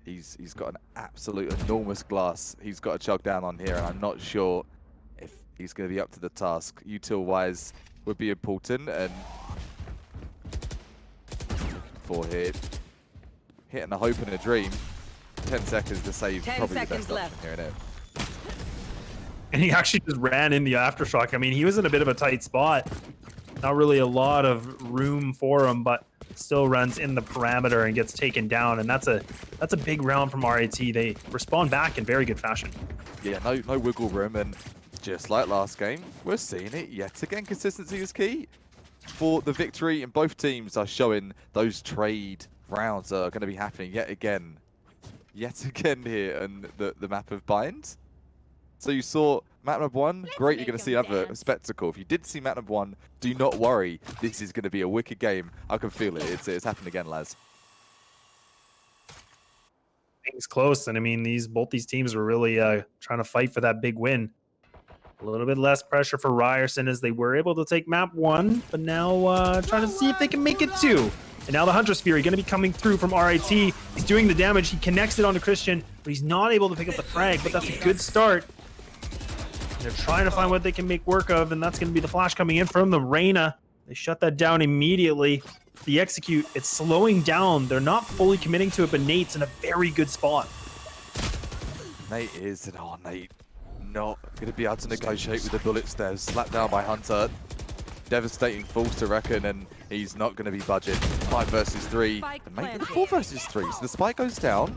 He's got an absolute enormous glass he's got to chug down on here, and I'm not sure if he's going to be up to the task. Util-wise would be important, and looking for here. Hitting a hope and a dream. 10 seconds to save, 10 probably the seconds best left. option here, innit? And he actually just ran in the aftershock. I mean, he was in a bit of a tight spot. Not really a lot of room for him, but still runs in the parameter and gets taken down. And that's a big round from RAT. They respond back in very good fashion. Yeah, no wiggle room, and just like last game, we're seeing it yet again. Consistency is key for the victory, and both teams are showing those trade rounds are going to be happening yet again. yet again here on the map of Bind. So you saw map number 1, great, you're going to see another spectacle. If you did see map number 1, do not worry, this is going to be a wicked game. I can feel it, it's happened again, lads. Things close, and I mean, both these teams were really trying to fight for that big win. A little bit less pressure for Ryerson as they were able to take map 1, but now trying to see if they can make it 2. And now the Hunter's Fury going to be coming through from RIT. He's doing the damage. He connects it onto Christian, but he's not able to pick up the frag, but that's a good start. They're trying to find what they can make work of, and that's going to be the flash coming in from the Reyna. They shut that down immediately. The execute, it's slowing down. They're not fully committing to it, but Nate's in a very good spot. Nate is, and oh, Nate not going to be able to negotiate with the bullets there. Slapped down by Hunter. Devastating falls to reckon, and he's not going to be budget. 5 versus 3, and maybe 4 versus 3. So the spike goes down.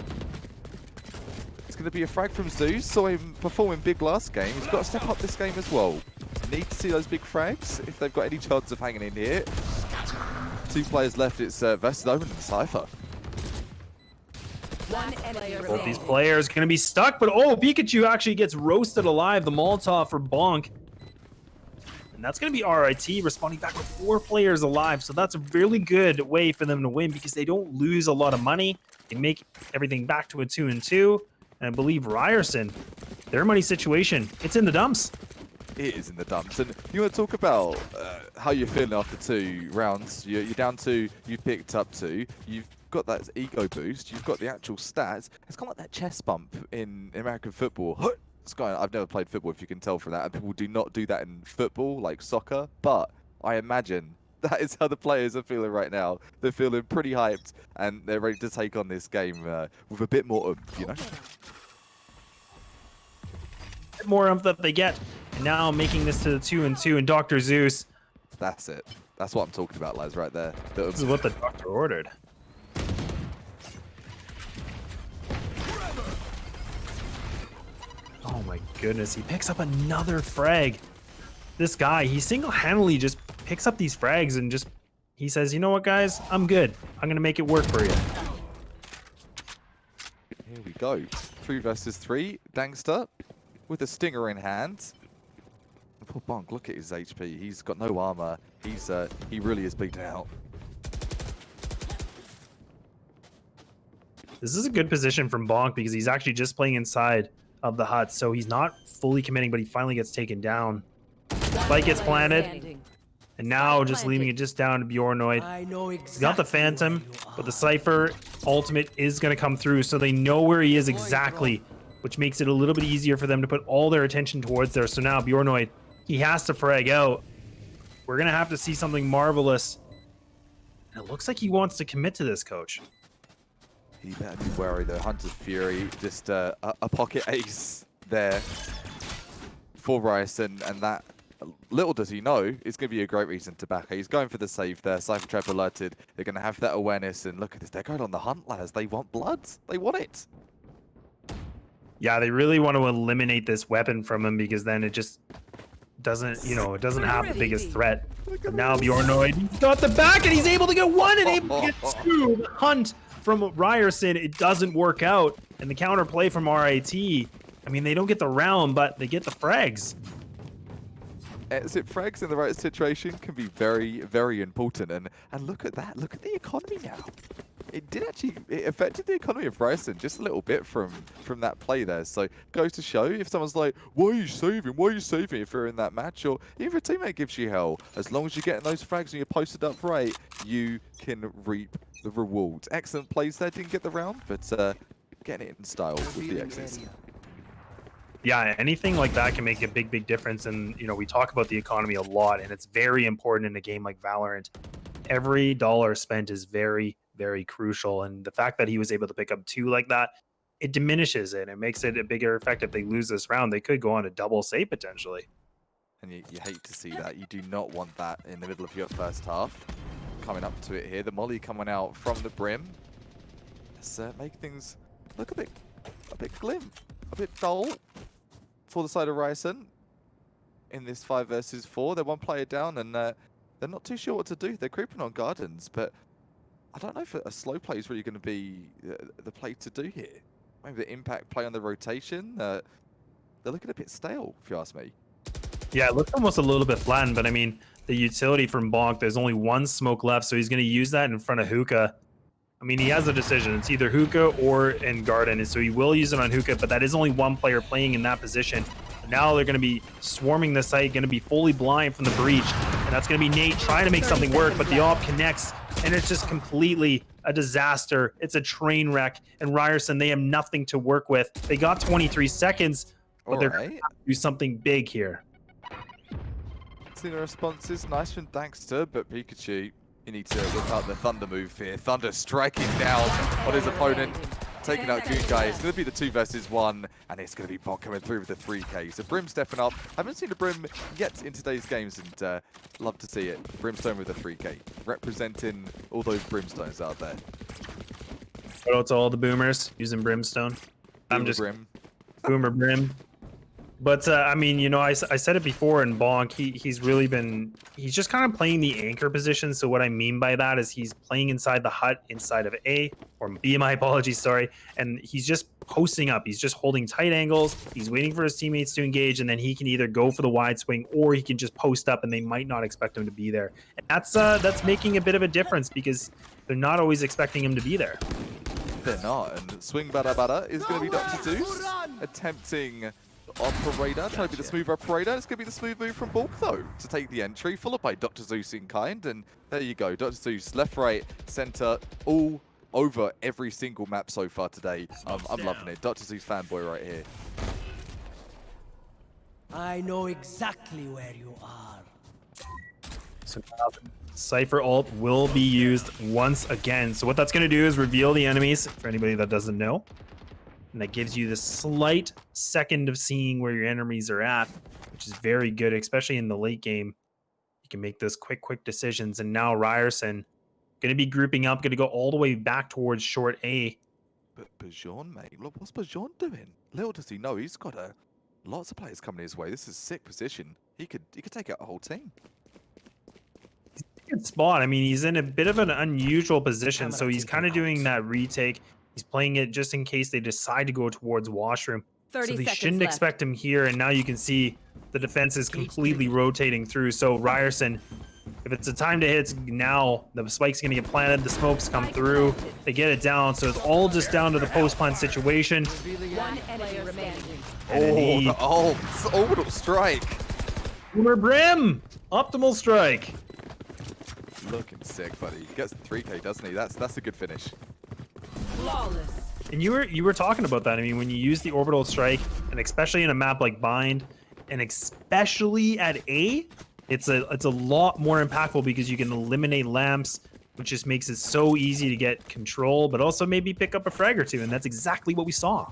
It's going to be a frag from Zeus. Saw him performing big last game. He's got to step up this game as well. Need to see those big frags if they've got any chance of hanging in here. 2 players left. It's versus Omen and Cypher. Both these players going to be stuck, but oh, Pikachu actually gets roasted alive. The Molotov for Bonk. And that's going to be RIT responding back with 4 players alive. So that's a really good way for them to win because they don't lose a lot of money. They make everything back to a 2-2. And I believe Ryerson, their money situation, it's in the dumps. It is in the dumps. And you want to talk about how you're feeling after 2 rounds. You're down 2, you've picked up 2. You've got that ego boost. You've got the actual stats. It's kind of like that chest bump in American football. I've never played football, if you can tell from that, and people do not do that in football, like soccer, but I imagine that is how the players are feeling right now. They're feeling pretty hyped, and they're ready to take on this game with a bit more oomph, you know? More oomph that they get, and now making this to the 2-2, and Dr. Zeus. That's it. That's what I'm talking about, lads, right there. This is what the doctor ordered. Oh my goodness, he picks up another frag. This guy, he single-handedly just picks up these frags and just, he says, you know what guys, I'm good. I'm gonna make it work for you. Here we go. 3 versus 3. Dangster with a stinger in hand. Poor Bonk, look at his HP. He's got no armor. He really is beaten out. This is a good position from Bonk because he's actually just playing inside of the hut, so he's not fully committing, but he finally gets taken down. Spike gets planted, and now just leaving it just down to Bjornoid. He's got the Phantom, but the Cypher ultimate is going to come through, so they know where he is exactly, which makes it a little bit easier for them to put all their attention towards there. So now Bjornoid, he has to frag out. We're going to have to see something marvelous. And it looks like he wants to commit to this, coach. He better be wary though. Hunter's Fury, just a pocket ace there for Ryerson, and that, little does he know, it's going to be a great reason to back. He's going for the save there. Cypher Trap alerted. They're going to have that awareness, and look at this. They're going on the hunt, lads. They want blood. They want it. Yeah, they really want to eliminate this weapon from him because then it just doesn't, it doesn't have the biggest threat. But now Bjornoid, he's got the back, and he's able to get 1 and able to get 2. The hunt from Ryerson, it doesn't work out. And the counterplay from RIT, I mean, they don't get the round, but they get the frags. Exit frags in the right situation can be very, very important. And look at that. Look at the economy now. It affected the economy of Ryerson just a little bit from that play there. So goes to show, if someone's like, why are you saving? Why are you saving if you're in that match? Or even if a teammate gives you hell, as long as you're getting those frags and you're posted up right, you can reap the rewards. Excellent plays there. Didn't get the round, but getting it in style with the exits. Yeah, anything like that can make a big, big difference. And, we talk about the economy a lot, and it's very important in a game like Valorant. Every dollar spent is very, very crucial. And the fact that he was able to pick up 2 like that, it diminishes it. It makes it a bigger effect. If they lose this round, they could go on a double save potentially. And you hate to see that. You do not want that in the middle of your first half. Coming up to it here. The molly coming out from the brim. Let's make things look a bit glim, a bit dull for the side of Ryerson in this 5 versus 4. They're 1 player down, and they're not too sure what to do. They're creeping on gardens, but I don't know if a slow play is really going to be the play to do here. maybe the impact play on the rotation. They're looking a bit stale, if you ask me. Yeah, it looks almost a little bit flattened, but I mean, the utility from Bonk, there's only one smoke left, so he's going to use that in front of Hookah. I mean, he has a decision. It's either Hookah or in Garden, and so he will use it on Hookah, but that is only one player playing in that position. But now they're going to be swarming the site, going to be fully blind from the breach, and that's going to be Nate trying to make something work, but the op connects, and it's just completely a disaster. It's a train wreck, and Ryerson, they have nothing to work with. They got 23 seconds, but they're going to do something big here. See the responses, nice from Dankster, but Pikachu, you need to whip out the Thunder move here. Thunder striking down on his opponent, taking out Goonguy. It's going to be the 2 versus 1, and it's going to be Bot coming through with the 3K. So Brim stepping up. I haven't seen a Brim yet in today's games, and love to see it. Brimstone with the 3K, representing all those Brimstones out there. Shout out to all the boomers using Brimstone. I'm just Brim. Boomer Brim. But I mean, you know, I said it before in Bonk, he's just kind of playing the anchor position. So what I mean by that is he's playing inside the hut, inside of A, or B, my apologies, sorry. And he's just posting up. He's just holding tight angles. He's waiting for his teammates to engage, and then he can either go for the wide swing or he can just post up and they might not expect him to be there. And that's making a bit of a difference because they're not always expecting him to be there. They're not, and Swing Bada is going to be Dr. Zeus attempting Operator, trying to be the smooth operator. It's going to be the smooth move from Bulk, though, to take the entry, followed by Dr. Zeus in kind. And there you go, Dr. Zeus, left, right, center, all over every single map so far today. I'm loving it. Dr. Zeus fanboy right here. I know exactly where you are. So now Cypher ult will be used once again. So what that's going to do is reveal the enemies, for anybody that doesn't know. And that gives you the slight second of seeing where your enemies are at, which is very good, especially in the late game. You can make those quick decisions. And now Ryerson going to be grouping up, going to go all the way back towards short A. But Bajon, mate, look, what's Bajon doing? Little does he know, he's got lots of players coming his way. This is a sick position. He could take out a whole team. Good spot. I mean, he's in a bit of an unusual position, so he's kind of doing that retake. He's playing it just in case they decide to go towards washroom. 30 so they seconds shouldn't left. expect him here, and now you can see the defense is completely rotating through. So Ryerson, if it's a time to hit, it's now. The spike's going to get planted, the smokes come through, they get it down, so it's all just down to the post-plant situation. One enemy remaining. And The ult, orbital strike. Boomer Brim, optimal strike. Looking sick, buddy. He gets the 3K, doesn't he? That's a good finish. Flawless. And you were talking about that. I mean, when you use the orbital strike, and especially in a map like Bind, and especially at A, it's a lot more impactful because you can eliminate lamps, which just makes it so easy to get control, but also maybe pick up a frag or two, and that's exactly what we saw.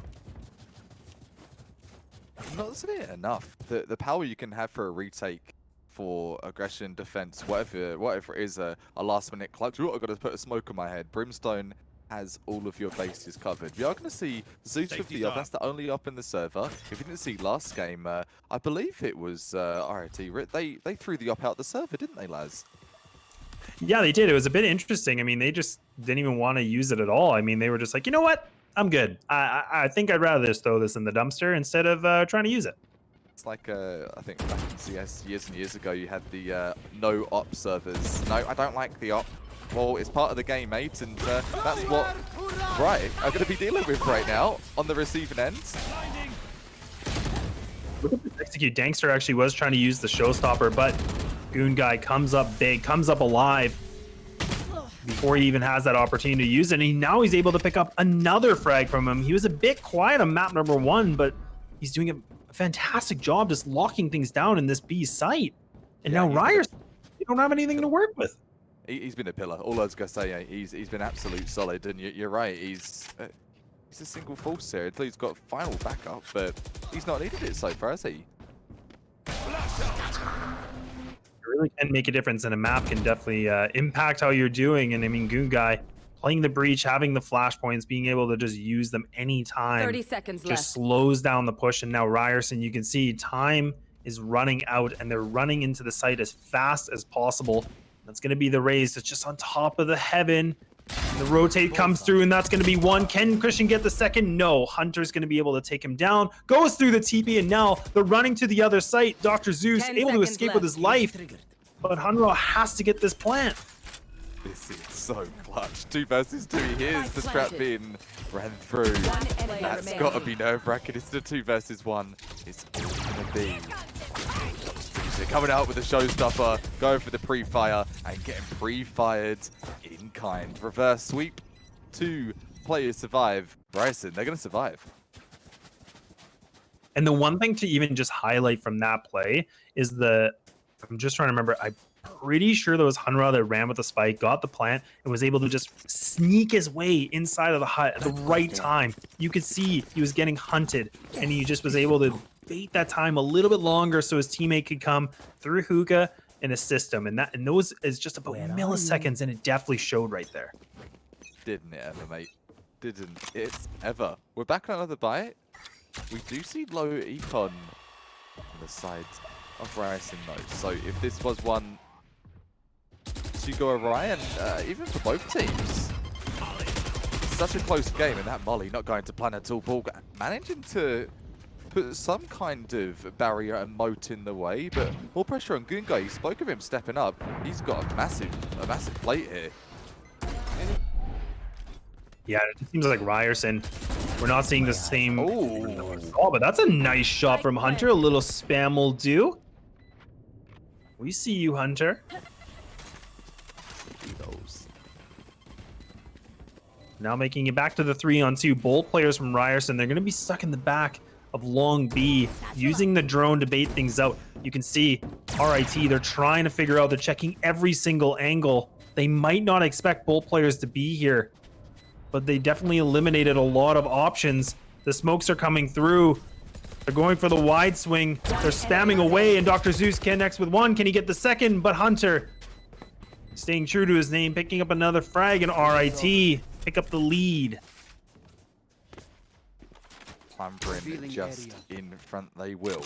Not it enough. The power you can have for a retake, for aggression, defense, whatever it is, a last minute clutch. Ooh, I've got to put a smoke on my head. Brimstone has all of your bases covered. We are going to see Zeus with the up. That's the only up in the server. If you didn't see last game, I believe it was RIT. They threw the up out the server, didn't they, Laz? Yeah, they did. It was a bit interesting. I mean, they just didn't even want to use it at all. I mean, they were just like, you know what? I'm good. I think I'd rather just throw this in the dumpster instead of trying to use it. It's like, I think back in CS years and years ago, you had the no op servers. No, I don't like the op. Well, it's part of the game, mate, and that's what Riot are going to be dealing with right now on the receiving end. Look at this execute. Dankster actually was trying to use the showstopper, but Goonguy comes up big, comes up alive before he even has that opportunity to use it. And now he's able to pick up another frag from him. He was a bit quiet on map number 1, but he's doing a fantastic job just locking things down in this B site. And now Ryerson, you don't have anything to work with. He's been a pillar. All I was going to say, he's been absolute solid. And you're right, he's a single force here until he's got final backup, but he's not needed it so far, has he? It really can make a difference, and a map can definitely impact how you're doing. And I mean, Goonguy playing the breach, having the flashpoints, being able to just use them anytime. 30 seconds just left. slows down the push. And now Ryerson, you can see time is running out, and they're running into the site as fast as possible. That's going to be the raise. It's just on top of the heaven. The rotate comes through, and that's going to be one. Can Christian get the second? No. Hunter's going to be able to take him down. Goes through the TP, and now they're running to the other site. Dr. Zeus 10 able to seconds escape left. with his life, but Hanro has to get this plant. This is so clutch. 2 versus 2. Here's the trap being ran through. One enemy That's remaining. got to be nerve-wracking. It's the 2 versus 1. It's all going to be. They're coming out with a showstopper, going for the pre-fire, and getting pre-fired in kind. Reverse sweep. 2 players survive. Ryerson, they're going to survive. And the one thing to even just highlight from that play is I'm just trying to remember, I'm pretty sure there was Hunra that ran with the spike, got the plant, and was able to just sneak his way inside of the hut at the right time. You could see he was getting hunted, and he just was able to bait that time a little bit longer so his teammate could come through hookah and assist him. And those is just about milliseconds, and it definitely showed right there. Didn't it ever, mate? Didn't it ever? We're back on another bite. We do see low econ on the side of Ryerson though. So if this was one to go awry, and even for both teams, such a close game, and that Molly not going to plan at all. Ball managing to put some kind of barrier and moat in the way, but more pressure on Gunga. You spoke of him stepping up. He's got a massive plate here. Yeah, it just seems like Ryerson, we're not seeing the same. Oh, But that's a nice shot from Hunter. A little spam will do. We see you, Hunter. Now making it back to the 3-on-2. Both players from Ryerson, they're going to be stuck in the back of Long B, using the drone to bait things out. You can see RIT, they're trying to figure out, they're checking every single angle. They might not expect both players to be here, but they definitely eliminated a lot of options. The smokes are coming through. They're going for the wide swing. They're spamming away, and Dr. Zeus connects with one. Can he get the second? But Hunter, staying true to his name, picking up another frag, and RIT pick up the lead. clambering just in front. They will.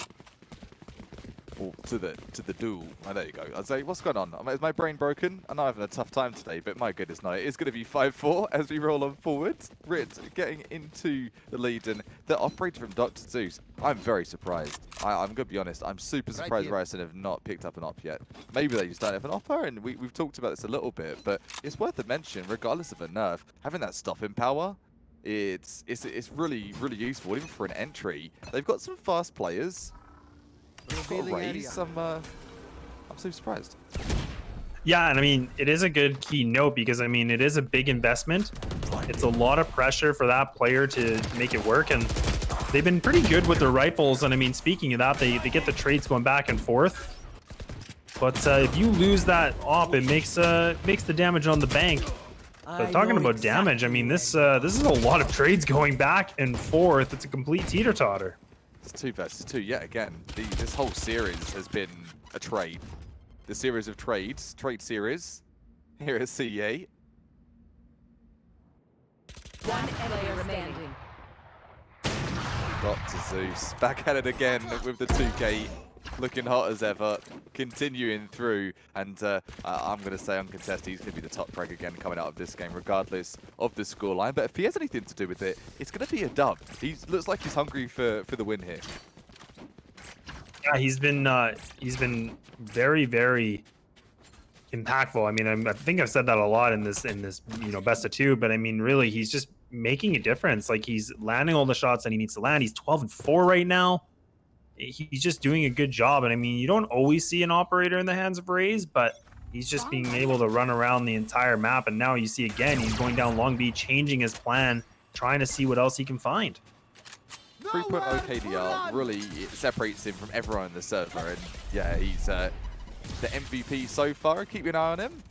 Or to the duel. Oh, there you go. I'd say, what's going on? Is my brain broken? I know I'm having a tough time today, but my goodness, no. It's going to be 5-4 as we roll on forward. Rit getting into the lead, and the operator from Dr. Zeus, I'm very surprised. I'm going to be honest. I'm super surprised Ryerson have not picked up an op yet. Maybe they just don't have an opper, and we've talked about this a little bit, but it's worth a mention, regardless of a nerf, having that stopping power, it's really, really useful, even for an entry. They've got some fast players. I'm so surprised. Yeah, and I mean, it is a good key note because, I mean, it is a big investment. It's a lot of pressure for that player to make it work, and they've been pretty good with their rifles. And I mean, speaking of that, they get the trades going back and forth. But if you lose that op, it makes the damage on the bank. But talking about damage, I mean, this is a lot of trades going back and forth. It's a complete teeter-totter. It's 2 versus 2 yet again. This whole series has been a trade. The series of trades, trade series here at CEA. One player remaining. Dr. Zeus back at it again with the 2K, looking hot as ever, continuing through, and I'm going to say uncontested, he's going to be the top frag again coming out of this game, regardless of the scoreline. But if he has anything to do with it, it's going to be a dub. He looks like he's hungry for the win here. Yeah, he's been very, very impactful. I mean, I think I've said that a lot in this best of 2, but I mean, really, he's just making a difference. Like, he's landing all the shots that he needs to land. He's 12-4 right now. He's just doing a good job. And I mean, you don't always see an operator in the hands of Raze, but he's just being able to run around the entire map. And now you see again, he's going down Long Beach, changing his plan, trying to see what else he can find. 3.0 KDR really separates him from everyone in the server, and yeah, he's the MVP so far. Keep an eye on him.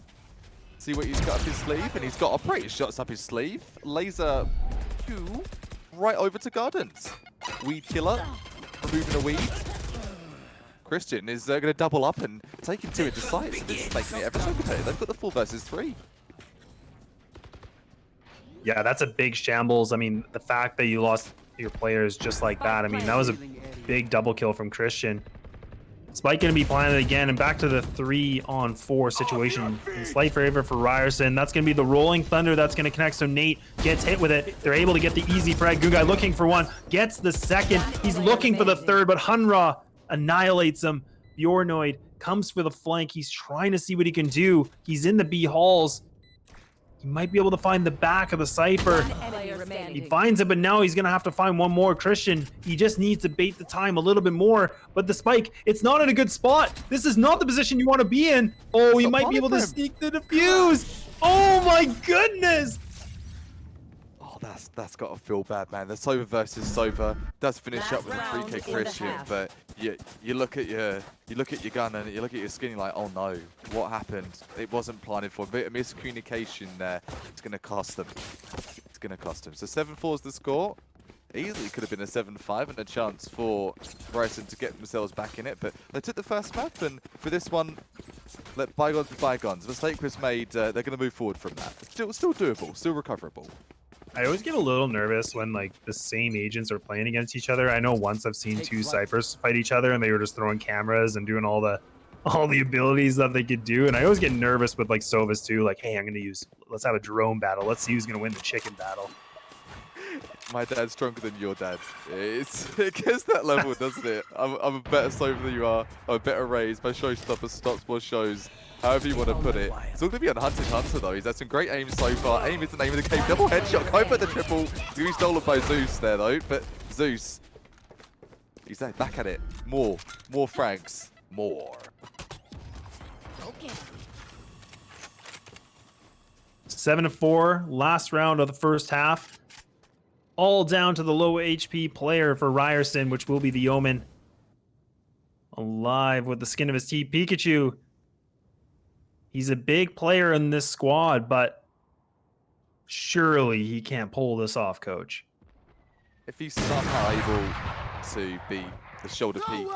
See what he's got up his sleeve, and he's got operator shots up his sleeve. Laser pew, right over to Gardens. Weed killer, removing a weed. Christian is going to double up and taking 2 into sight. This is making it ever so competitive. They've got the 4 versus 3. Yeah, that's a big shambles. I mean, the fact that you lost your players just like that, I mean, that was a big double kill from Christian. Spike going to be planted again, and back to the 3-on-4 situation. Slight favor for Ryerson. That's going to be the rolling thunder that's going to connect. So Nate gets hit with it. They're able to get the easy frag. Gugai looking for one, gets the second. He's looking for the third, but Hunra annihilates him. Bjornoid comes for the flank. He's trying to see what he can do. He's in the B halls. He might be able to find the back of the Cypher. He finds it, but now he's going to have to find one more. Christian, he just needs to bait the time a little bit more. But the spike, it's not in a good spot. This is not the position you want to be in. Oh, he might be able to sneak the defuse. Oh my goodness. Oh, that's got to feel bad, man. The Sova versus Sova does finish up with a 3K Christian, but you look at your gun and you look at your skin, you're like, oh no, what happened? It wasn't planted for. A bit of miscommunication there. It's going to cost them. It's going to cost them. So 7-4 is the score. Easily could have been a 7-5 and a chance for Ryerson to get themselves back in it, but they took the first map, and for this one, let bygones be bygones. The mistake was made. They're going to move forward from that. Still doable, still recoverable. I always get a little nervous when like the same agents are playing against each other. I know once I've seen two Cyphers fight each other and they were just throwing cameras and doing all the abilities that they could do. And I always get nervous with like Sovas too. Like, hey, let's have a drone battle. Let's see who's going to win the chicken battle. My dad's stronger than your dad. It gets that level, doesn't it? I'm a better Sova than you are. I'm a better raised. My showstopper stops more shows. However you want to put it. It's all going to be on Hunted Hunter though. He's had some great aim so far. Aim is the name of the game. Double headshot. Go for the triple. He's going to be stolen by Zeus there though. But Zeus, he's there, back at it. More frags. More. Okay. 7-4, last round of the first half. All down to the low HP player for Ryerson, which will be the Omen. Alive with the skin of his teeth. Pikachu. He's a big player in this squad, but surely he can't pull this off, coach. If he's somehow able to be the shoulder peak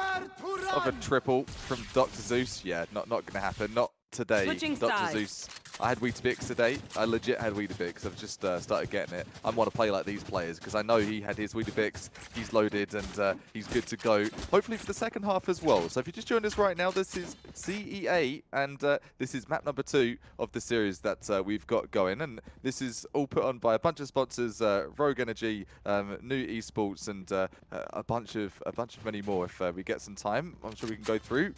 of a triple from Dr. Zeus, yeah, not going to happen. Not today. Switching Dr. sides. Zeus. I had Weetabix today. I legit had Weetabix. I've just started getting it. I want to play like these players because I know he had his Weetabix. He's loaded and he's good to go. Hopefully for the second half as well. So if you just joined us right now, this is CEA and this is map number 2 of the series that we've got going. And this is all put on by a bunch of sponsors: Rogue Energy, New Esports, and a bunch of many more. If we get some time, I'm sure we can go through.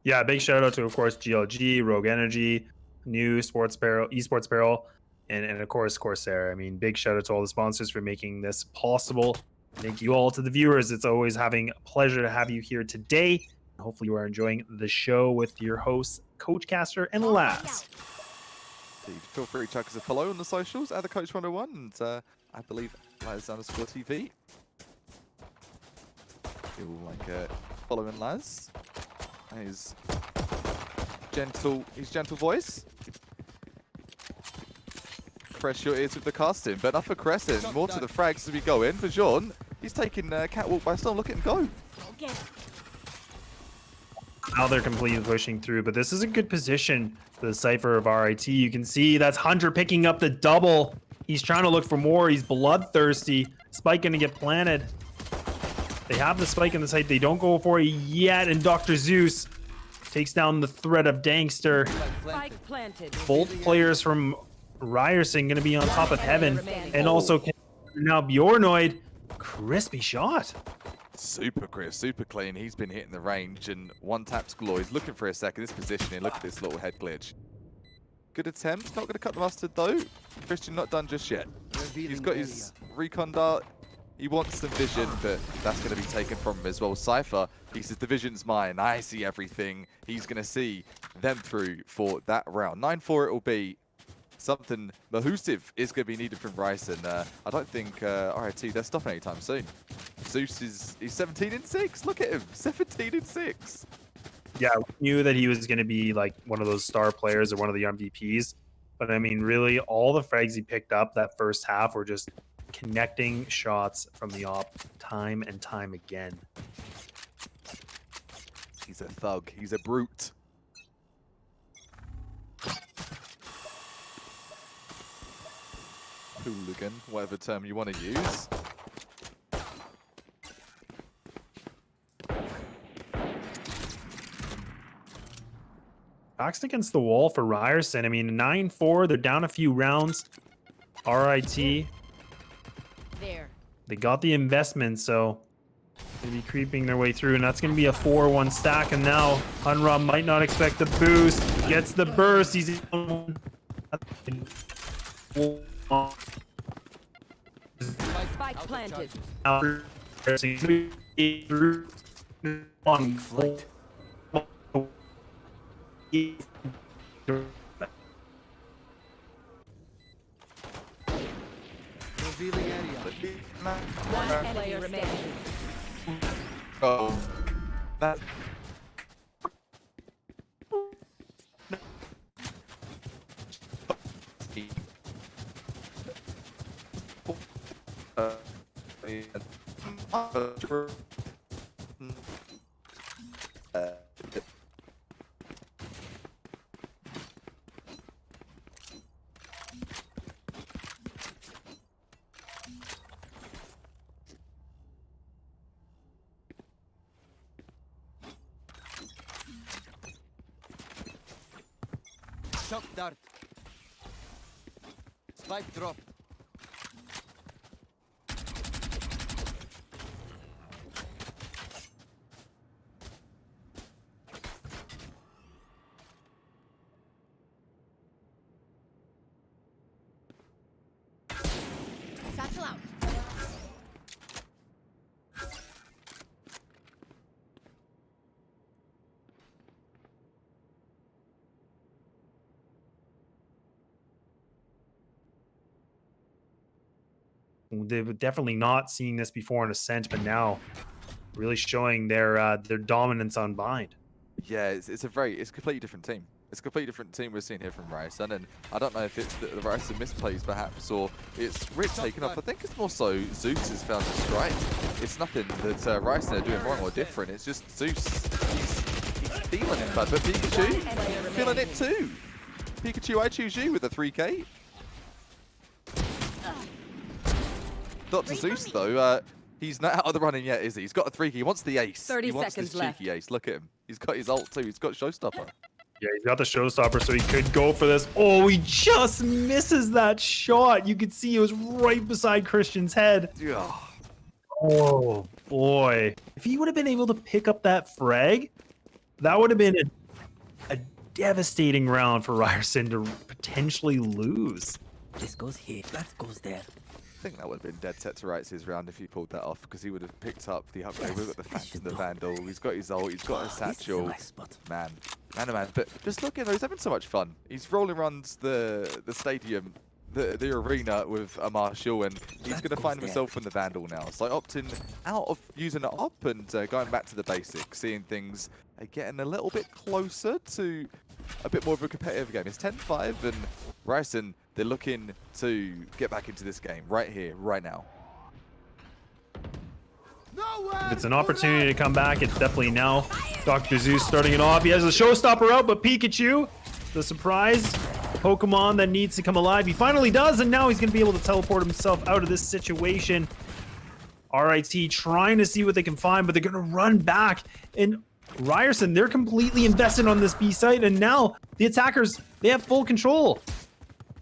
Yeah, big shout out to, of course, GLG, Rogue Energy, New Sports Apparel, Esports Apparel, and of course, CORSAIR. I mean, big shout out to all the sponsors for making this possible. Thank you all to the viewers. It's always having a pleasure to have you here today. Hopefully you are enjoying the show with your hosts, Coach Caster and Laz. Feel free to chuck us a follow on the socials at the Coach 101, and I believe Laz_TV. Feel like following Laz. His gentle voice. Press your ears with the casting, but enough for Crescent. More to the frags as we go in. For Jean, he's taking catwalk by storm. Look at him go. Now they're completely pushing through, but this is a good position for the Cypher of RIT. You can see that's Hunter picking up the double. He's trying to look for more. He's bloodthirsty. Spike gonna get planted. They have the spike in the site. They don't go for it yet, and Dr. Zeus takes down the threat of Dankster. Spike planted. Both players from Ryerson going to be on top of heaven, and also now Bjornoid. Crispy shot. Super crisp, super clean. He's been hitting the range, and one taps glory. He's looking for a second. This positioning. Look at this little head glitch. Good attempt. Not going to cut the mustard though. Christian not done just yet. He's got his recon dart. He wants some vision, but that's going to be taken from him as well. Cypher, he says, the vision's mine. I see everything. He's going to see them through for that round. 9-4 it will be. Something mahusive is going to be needed from Ryerson. I don't think RIT, they're stopping anytime soon. Zeus is 17-6. Look at him, 17-6. Yeah, we knew that he was going to be like one of those star players or one of the MVPs. But I mean, really, all the frags he picked up that first half were just connecting shots from the op time and time again. He's a thug. He's a brute. Hooligan, whatever term you want to use. backs against the wall for Ryerson. I mean, 9-4. They're down a few rounds. RIT. There. They got the investment, so they'll be creeping their way through, and that's going to be a 4-1 stack. And now Hunra might not expect the boost. Gets the burst. He's Spike planted. on Flight. Revealing area. One enemy remaining. Oh, that. Shock dart. Spike drop. Satchel out. They were definitely not seeing this before in Ascent, but now really showing their dominance on Bind. Yeah, it's a completely different team. It's a completely different team we're seeing here from Ryerson, and I don't know if it's the Ryerson misplays perhaps, or it's Rick taking off. I think it's more so Zeus has found his stride. It's nothing that Ryerson are doing wrong or different. It's just Zeus. He's feeling it, bud. But Pikachu feeling it too. Pikachu, I choose you with a 3K. Dr. Zeus, though, he's not out of the running yet, is he? He's got a 3K. He wants the ace. 30 he wants seconds this cheeky left. ace. Look at him. He's got his ult, too. He's got Showstopper. Yeah, he's got the showstopper, so he could go for this. Oh, he just misses that shot. You could see it was right beside Christian's head. Yeah. Oh, boy. If he would have been able to pick up that frag, that would have been a devastating round for Ryerson to potentially lose. This goes here, that goes there. I think that would have been dead set to rights his round if he pulled that off, because he would have picked up the upgrade. We've got the Phantom, the Vandal, he's got his ult, he's got a satchel. Nice spot. Man, oh man. But just look at him, he's having so much fun. He's rolling around the stadium, the arena with a Marshall, and he's going to find himself in the Vandal now. So opting out of using it up and going back to the basics, seeing things getting a little bit closer to a bit more of a competitive game. It's 10-5, and Ryerson, they're looking to get back into this game right here, right now. If it's an opportunity to come back, it's definitely now. Dr. Zeus starting it off. He has a showstopper out, but Pikachu, the surprise Pokemon that needs to come alive. He finally does, and now he's going to be able to teleport himself out of this situation. RIT trying to see what they can find, but they're going to run back. And Ryerson, they're completely invested on this B site, and now the attackers, they have full control.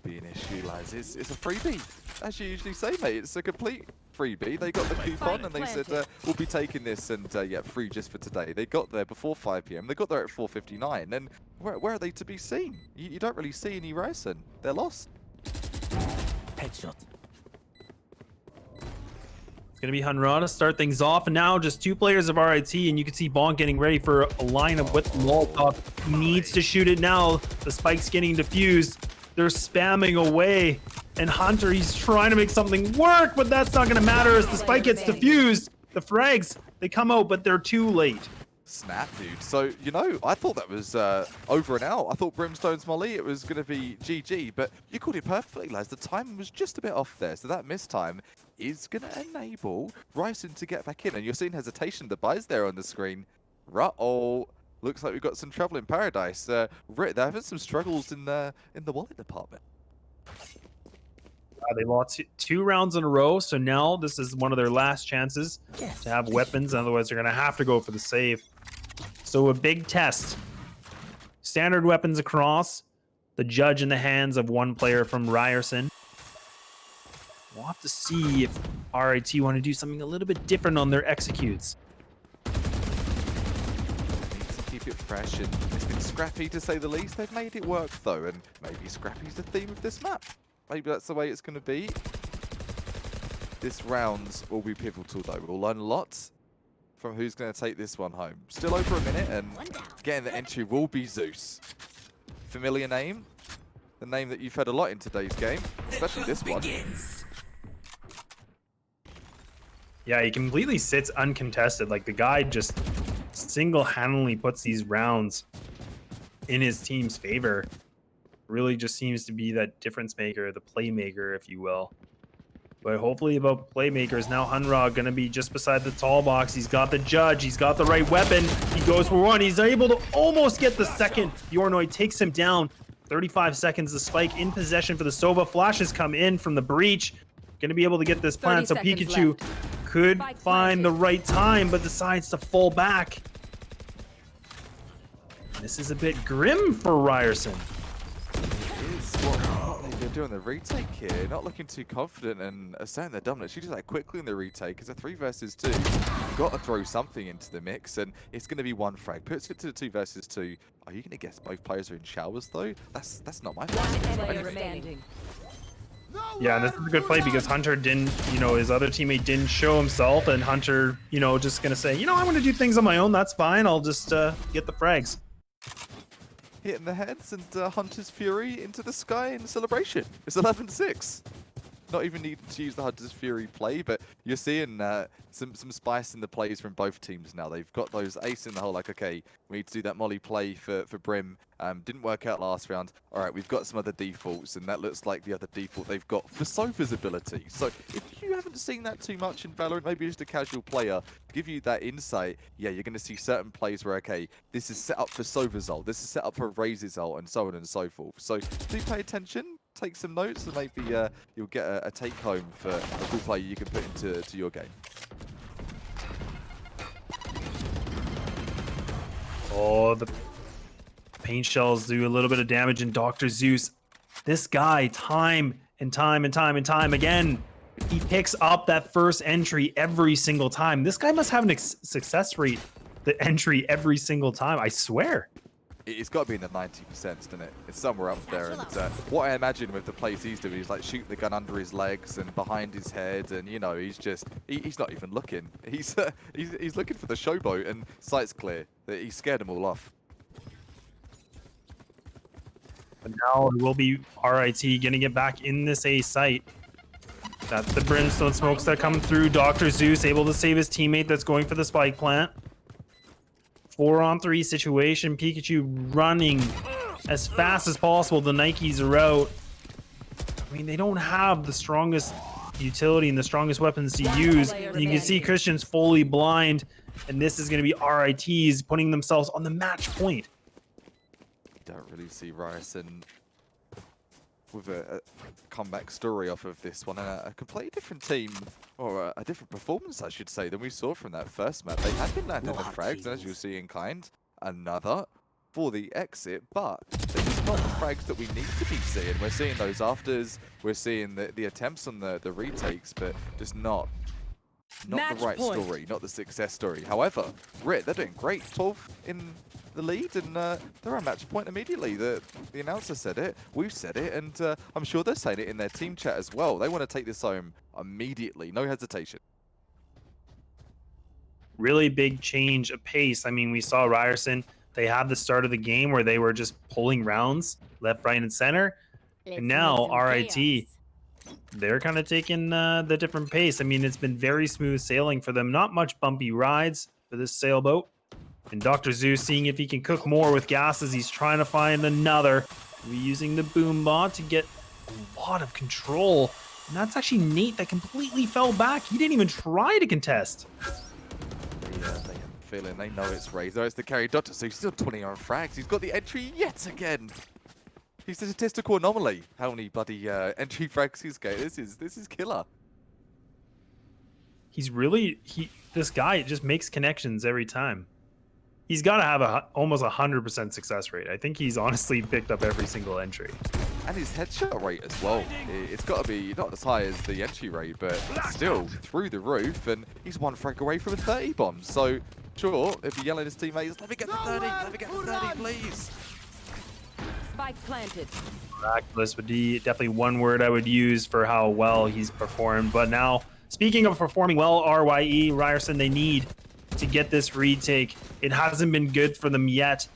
Be an issue, lads. It's a freebie. As you usually say, mate, it's a complete freebie. They got the coupon and they said, we'll be taking this, and yeah, free just for today. They got there before 5 PM. They got there at 4:59. And where are they to be seen? You don't really see any Ryerson. They're lost. Headshot. It's going to be Hunra to start things off. And now just 2 players of RIT, and you can see Bonk getting ready for a lineup with Molotov. He needs to shoot it now. The spike's getting diffused. They're spamming away. And Hunter, he's trying to make something work, but that's not going to matter as the spike gets diffused. The frags, they come out, but they're too late. Snap, dude. So, you know, I thought that was over and out. I thought Brimstone's Molly, it was going to be GG, but you called it perfectly, lads. The timing was just a bit off there. So that missed time is going to enable Ryerson to get back in. And you're seeing hesitation, the buys there on the screen. Ruh-oh. Looks like we've got some trouble in paradise. They're having some struggles in the wallet department. They lost 2 rounds in a row, so now this is one of their last chances to have weapons. Otherwise, they're going to have to go for the save. So a big test. standard weapons across. The judge in the hands of one player from Ryerson. We'll have to see if RIT want to do something a little bit different on their executes. Need to keep it fresh, and it's been scrappy to say the least. They've made it work though, and maybe scrappy's the theme of this map. Maybe that's the way it's going to be. This round will be pivotal though. We'll learn lots from who's going to take this one home. Still over a minute, and getting the entry will be Zeus. Familiar name, the name that you've heard a lot in today's game, especially this one. Yeah, he completely sits uncontested. Like, the guy just single-handedly puts these rounds in his team's favor. Really just seems to be that difference maker, the playmaker, if you will. But hopefully about playmakers, now Hunrod going to be just beside the tall box. He's got the judge. He's got the right weapon. He goes for one. He's able to almost get the second. Yornoy takes him down. 35 seconds, the spike in possession for the Sova. Flashes come in from the breach. Going to be able to get this plant. So Pikachu could find the right time, but decides to fall back. This is a bit grim for Ryerson. They're doing the retake here, not looking too confident and asserting their dominance. She did that quickly in the retake. It's a 3 versus 2. You've got to throw something into the mix, and it's going to be one frag. Puts it to the 2 versus 2. Are you going to guess both players are in showers though? That's not my fault. Yeah, and this is a good play because Hunter didn't, his other teammate didn't show himself, and Hunter, just going to say, I want to do things on my own. That's fine. I'll just get the frags. Hitting the heads, and Hunter's Fury into the sky in celebration. It's 11-6. Not even needing to use the Hunter's Fury play, but you're seeing some spice in the plays from both teams now. They've got those ace in the hole, like, okay, we need to do that molly play for Brim. Didn't work out last round. All right, we've got some other defaults, and that looks like the other default they've got for Sova's ability. So if you haven't seen that too much in Valorant, maybe just a casual player, to give you that insight, yeah, you're going to see certain plays where, okay, this is set up for Sova's ult, this is set up for Raze's ult, and so on and so forth. So do pay attention. Take some notes, and maybe you'll get a take home for a cool play you can put into your game. Oh, the paint shells do a little bit of damage, and Dr. Zeus, this guy, time and time again, he picks up that first entry every single time. This guy must have an success rate, the entry every single time, I swear. It's got to be in the 90%, doesn't it? It's somewhere up there. And what I imagine with the plays he's doing, he's like shooting the gun under his legs and behind his head, and he's not even looking. He's looking for the showboat, and sight's clear. He scared them all off. But now it will be RIT getting it back in this A site. That's the brimstone smokes that come through. Dr. Zeus able to save his teammate that's going for the spike plant. 4-on-3 situation. Pikachu running as fast as possible. The Nikes are out. I mean, they don't have the strongest utility and the strongest weapons to use. And you can see Christian's fully blind, and this is going to be RITs putting themselves on the match point. Don't really see Ryerson with a comeback story off of this one, and a completely different team, or a different performance, I should say, than we saw from that first map. They had been landing the frags, and as you'll see in kind, another for the exit, but they're just not the frags that we need to be seeing. We're seeing those afters, we're seeing the attempts on the retakes, but just not the right story, not the success story. However, RIT, they're doing great. 12 in the lead, and they're on match point immediately. The announcer said it, we've said it, and I'm sure they're saying it in their team chat as well. They want to take this home immediately, no hesitation. Really big change of pace. I mean, we saw Ryerson, they had the start of the game where they were just pulling rounds left, right, and center. And now RIT, they're kind of taking the different pace. I mean, it's been very smooth sailing for them. Not much bumpy rides for this sailboat. And Dr. Zeus seeing if he can cook more with gases. He's trying to find another. We're using the boom bot to get a lot of control. And that's actually Nate that completely fell back. He didn't even try to contest. They have a feeling, they know it's Razor. It's the carry. Dr. Zeus still 20 on frags. He's got the entry yet again. He's a statistical anomaly. How many bloody entry frags he's got? This is killer. He's really, this guy just makes connections every time. he's got to have almost 100% success rate. I think he's honestly picked up every single entry. And his headshot rate as well. It's got to be not as high as the entry rate, but still through the roof. And he's one frag away from a 30 bomb. So, sure, if he yelling at his teammates, let me get the 30, let me get the 30, please. Spike planted. Miraculous would be definitely one word I would use for how well he's performed. But now, speaking of performing well, Ryerson, they need to get this retake. It hasn't been good for them yet.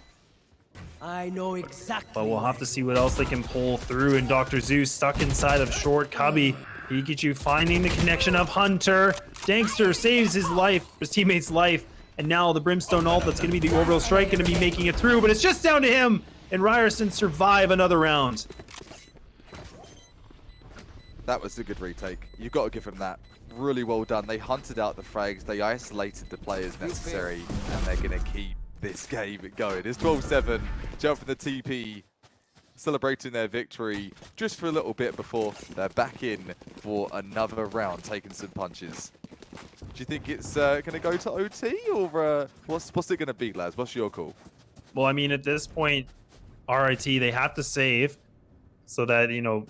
I know exactly. But we'll have to see what else they can pull through. And Dr. Zeus stuck inside of short cubby. Pikachu finding the connection of Hunter. Dankster saves his life, his teammate's life. And now the Brimstone ult that's going to be the orbital strike going to be making it through. But it's just down to him. And Ryerson survive another round. That was a good retake. You've got to give him that. Really well done. They hunted out the frags. They isolated the players necessary. And they're going to keep this game going. It's 12-7. Jump from the TP. Celebrating their victory just for a little bit before they're back in for another round, taking some punches. Do you think it's going to go to OT? Or what's it going to be, lads? What's your call? Well, I mean, at this point, RIT, they have to save so that, you know,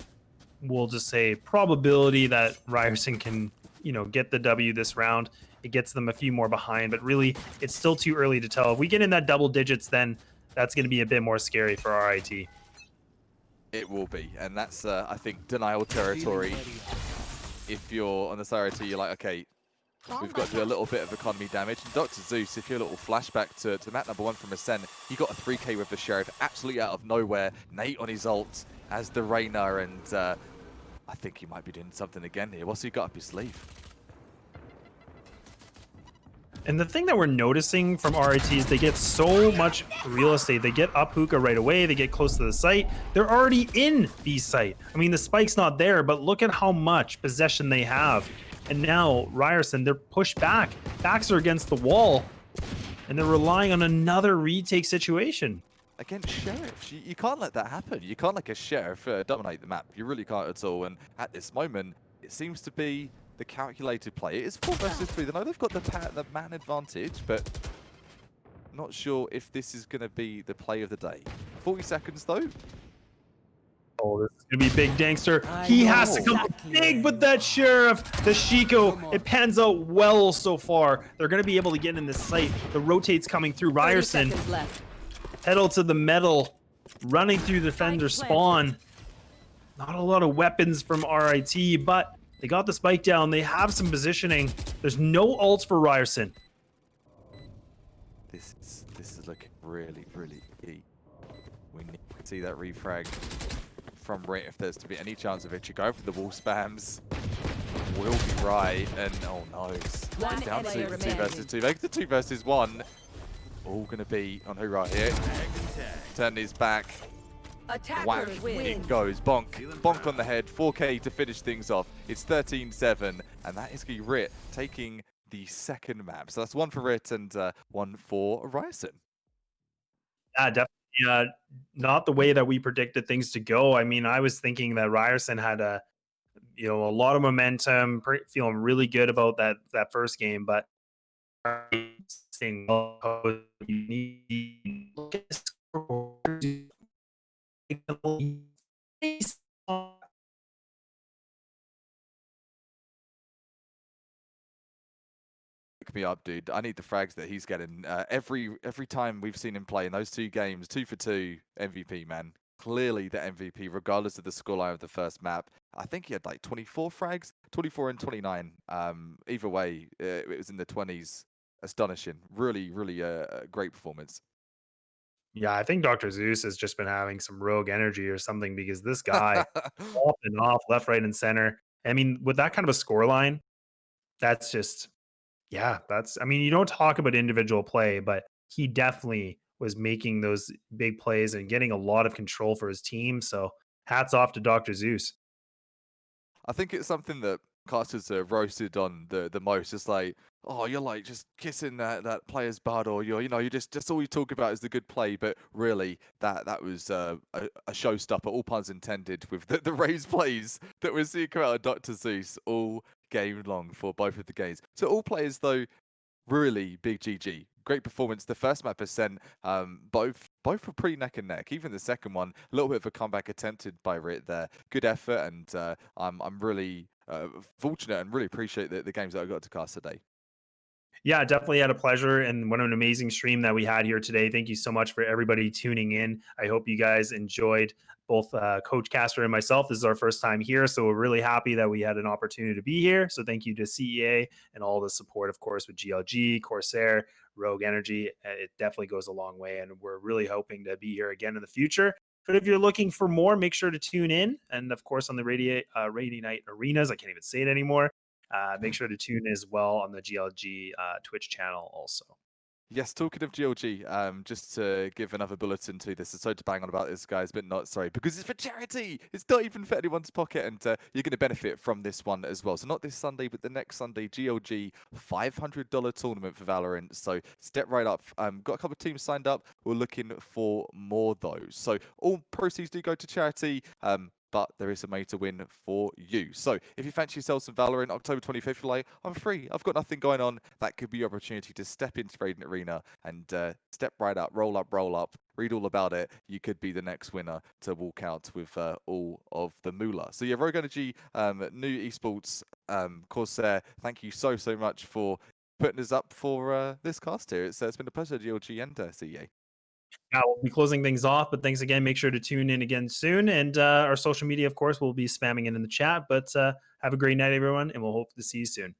we'll just say probability that Ryerson can, you know, get the W this round. It gets them a few more behind, but really, it's still too early to tell. If we get in that double digits, then that's going to be a bit more scary for RIT. It will be, and that's, I think, denial territory. If you're on this RIT, you're like, okay, we've got to do a little bit of economy damage. And Dr. Zeus, if you're a little flashback to map number 1 from Ascent, he got a 3k with the Sheriff absolutely out of nowhere. Nate on his ult as the Reina, and I think he might be doing something again here. What's he got up his sleeve? And the thing that we're noticing from RIT is they get so much real estate. They get up hookah right away. They get close to the site. They're already in B site. I mean, the spike's not there, but look at how much possession they have. And now Ryerson, they're pushed back. Backs are against the wall. And they're relying on another retake situation. Against Sheriffs, you can't let that happen. You can't let a Sheriff dominate the map. You really can't at all. And at this moment, it seems to be the calculated play. It is 4 versus 3. They know they've got the man advantage, but not sure if this is going to be the play of the day. 40 seconds, though. Oh, this is going to be big Dankster. He has to come big with that Sheriff. The Shiko, it pans out well so far. They're going to be able to get in this site. The rotate's coming through. Ryerson, pedal to the metal, running through the defender spawn. Not a lot of weapons from RIT, but they got the spike down. They have some positioning. There's no ults for Ryerson. This is looking really, really key. We need to see that refrag from Rit if there's to be any chance of it. You go for the wall spams. Will be right, and oh no, it's down to 2 versus 2. Make the 2 versus 1. All gonna be on who right here. Turn his back. Whack, it goes. Bonk. Bonk on the head. 4k to finish things off. It's 13-7, and that is Rit taking the second map. So that's 1 for Rit and 1 for Ryerson. Yeah, definitely not the way that we predicted things to go. I mean, I was thinking that Ryerson had a lot of momentum, feeling really good about that first game, but staying well, you need me up, dude. I need the frags that he's getting. Every time we've seen him play in those 2 games, 2 for 2 MVP, man. Clearly the MVP, regardless of the scoreline of the first map. I think he had like 24 frags, 24 and 29. Either way, it was in the 20s. Astonishing. Really, really a great performance. Yeah, I think Dr. Zeus has just been having some rogue energy or something, because this guy off and off, left, right, and center. I mean, with that kind of a scoreline, that's just, yeah, I mean, you don't talk about individual play, but he definitely was making those big plays and getting a lot of control for his team. So hats off to Dr. Zeus. I think it's something that casters are roasted on the most. It's like, oh, you're like just kissing that player's butt, or you just all you talk about is the good play. But really, that was a showstopper, all puns intended, with the raised plays that we're seeing come out of Dr. Zeus all game long for both of the games. So all players, though, really big GG. great performance. The first map percent, both were pretty neck and neck. Even the second one, a little bit of a comeback attempted by Rit there. Good effort, and I'm really fortunate and really appreciate the games that I got to cast today. Yeah, definitely had a pleasure, and what an amazing stream that we had here today. Thank you so much for everybody tuning in. I hope you guys enjoyed both Coach Castor and myself. This is our first time here, so we're really happy that we had an opportunity to be here. So thank you to CEA and all the support, of course, with GLG, Corsair, Rogue Energy. It definitely goes a long way, and we're really hoping to be here again in the future. But if you're looking for more, make sure to tune in. And of course, on the Rainy Night Arenas, I can't even say it anymore. Make sure to tune as well on the GLG Twitch channel also. Yes, talking of GLG, just to give another bulletin to this, it's sorry to bang on about this, guys, but not sorry, because it's for charity. It's not even for anyone's pocket, and you're going to benefit from this one as well. So not this Sunday, but the next Sunday, GLG $500 tournament for Valorant. So step right up. Got a couple of teams signed up. We're looking for more those. So all proceeds do go to charity. But there is a money to win for you. So if you fancy yourself some Valorant, October 25th, you're like, I'm free, I've got nothing going on, that could be your opportunity to step into Radiant Arena and step right up, roll up, read all about it. You could be the next winner to walk out with all of the moolah. So yeah, Rogue Energy, new esports, Corsair, thank you so much for putting us up for this cast here. It's been a pleasure, GLG and CEA. Yeah, we'll be closing things off, but thanks again. Make sure to tune in again soon. And our social media, of course, we'll be spamming it in the chat. But have a great night, everyone, and we'll hope to see you soon.